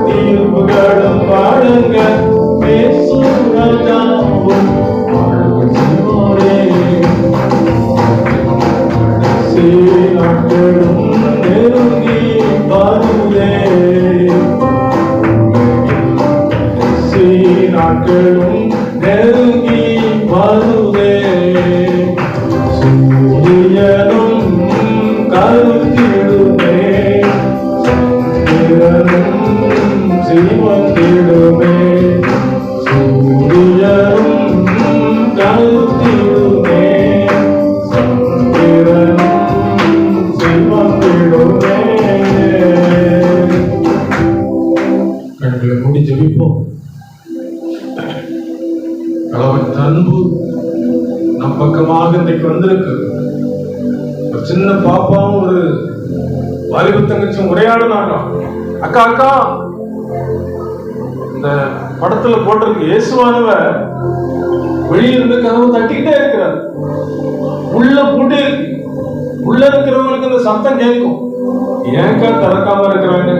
தீர்ப்புகளும் வழங்க இயேசு ராஜாவும் ஆளுகை செய்வாரே. நாட்களும் நெருங்கி வருதே, நாட்களும் நெருங்கி வருதே. சூரியனும் கருத்திடுமே, சந்திரனும் சிவந்திடுமே. சூரியனும் கருத்திடுமே, சந்திரனும் சிவந்திடுமே. கண்களை மூடி ஜெபிப்போம். அன்பு நம் பக்கமாக இன்றைக்கு வந்திருக்கு. ஒரு சின்ன பாப்பாவும் ஒரு வாலிப தங்கச்சும் உரையாடுனாங்க. அக்கா அக்கா, இந்த படத்துல போட்டிருக்கு, இயேசுவானவர் வெளியிருந்து கதவு தட்டிக்கிட்டே இருக்கிறார், உள்ள பூட்டி இருக்கு. உள்ள இருக்கிறவங்களுக்கு இந்த சத்தம் கேட்கும். ஏன்க்கா திறக்காம இருக்கிறாங்க?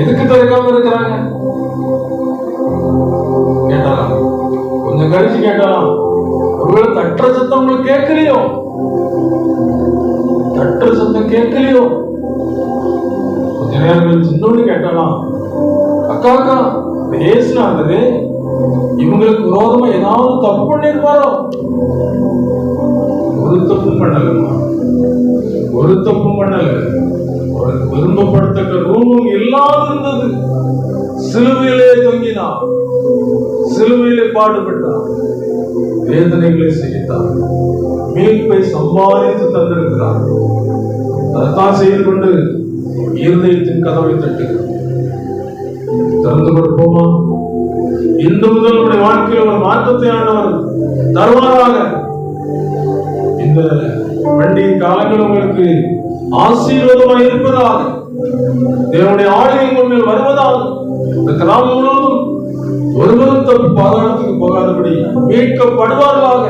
எதுக்கு திறக்காம இருக்கிறாங்க கேட்டாலாம். கொஞ்சம் கழிச்சு கேட்டாலாம், ஒருவேளை தட்டுற சத்தம் உங்களுக்கு கேட்கலையோ? தட்டுற சத்தம் கேட்கலையோ? கொஞ்ச நேரங்கள் சின்னோடு கேட்டலாம், அக்கா அக்கா பேசினாரு இவங்களுக்கு விரோதமா ஏதாவது தப்பு பண்ணிருப்பாரோ? ஒரு தப்பும் பண்ணலம்மா, ஒரு தப்பும் பண்ணல. அவருக்கு விரும்பப்படத்தக்க ரூபம் இல்லாது இருந்தது. சிலுவையிலே தொங்கினார், சிலுவையிலே பாடுபட்டார், வேதனைகளை செய்தார், மீட்பை சம்பாதித்து தந்திருக்கிறார். அதைத்தான் செய்து கொண்டு இருதயத்தின் கதவை தட்டுகிறார். திறந்து கொடுப்போமா? இன்று முதல் நம்முடைய வாழ்க்கையில் ஒரு மாற்றத்தை ஆண்டவர் தருவாராக. இந்த பண்டிகை காலங்கள் உங்களுக்கு ஆசீர்வாதமாக இருப்பதாக, தேவனுடைய ஆளுகை உங்கள் வருவதாக, இந்த கிராமம் முழுவதும் ஒருவரும் தப்பு பாதாளத்துக்கு போகாதபடி மீட்கப்படுவார்களாக.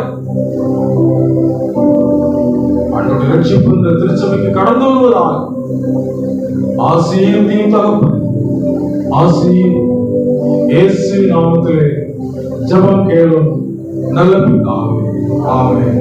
ஆண்டவருடைய ரட்சிப்பு இந்த திருச்சபைக்கு கடந்து வருவதாக. ஆசீர்வதியும் தகப்பனே, ஆசீர் இயேசு நாமத்திலே ஜெபம் கேளும் நல்ல பிதாவே. ஆமென்.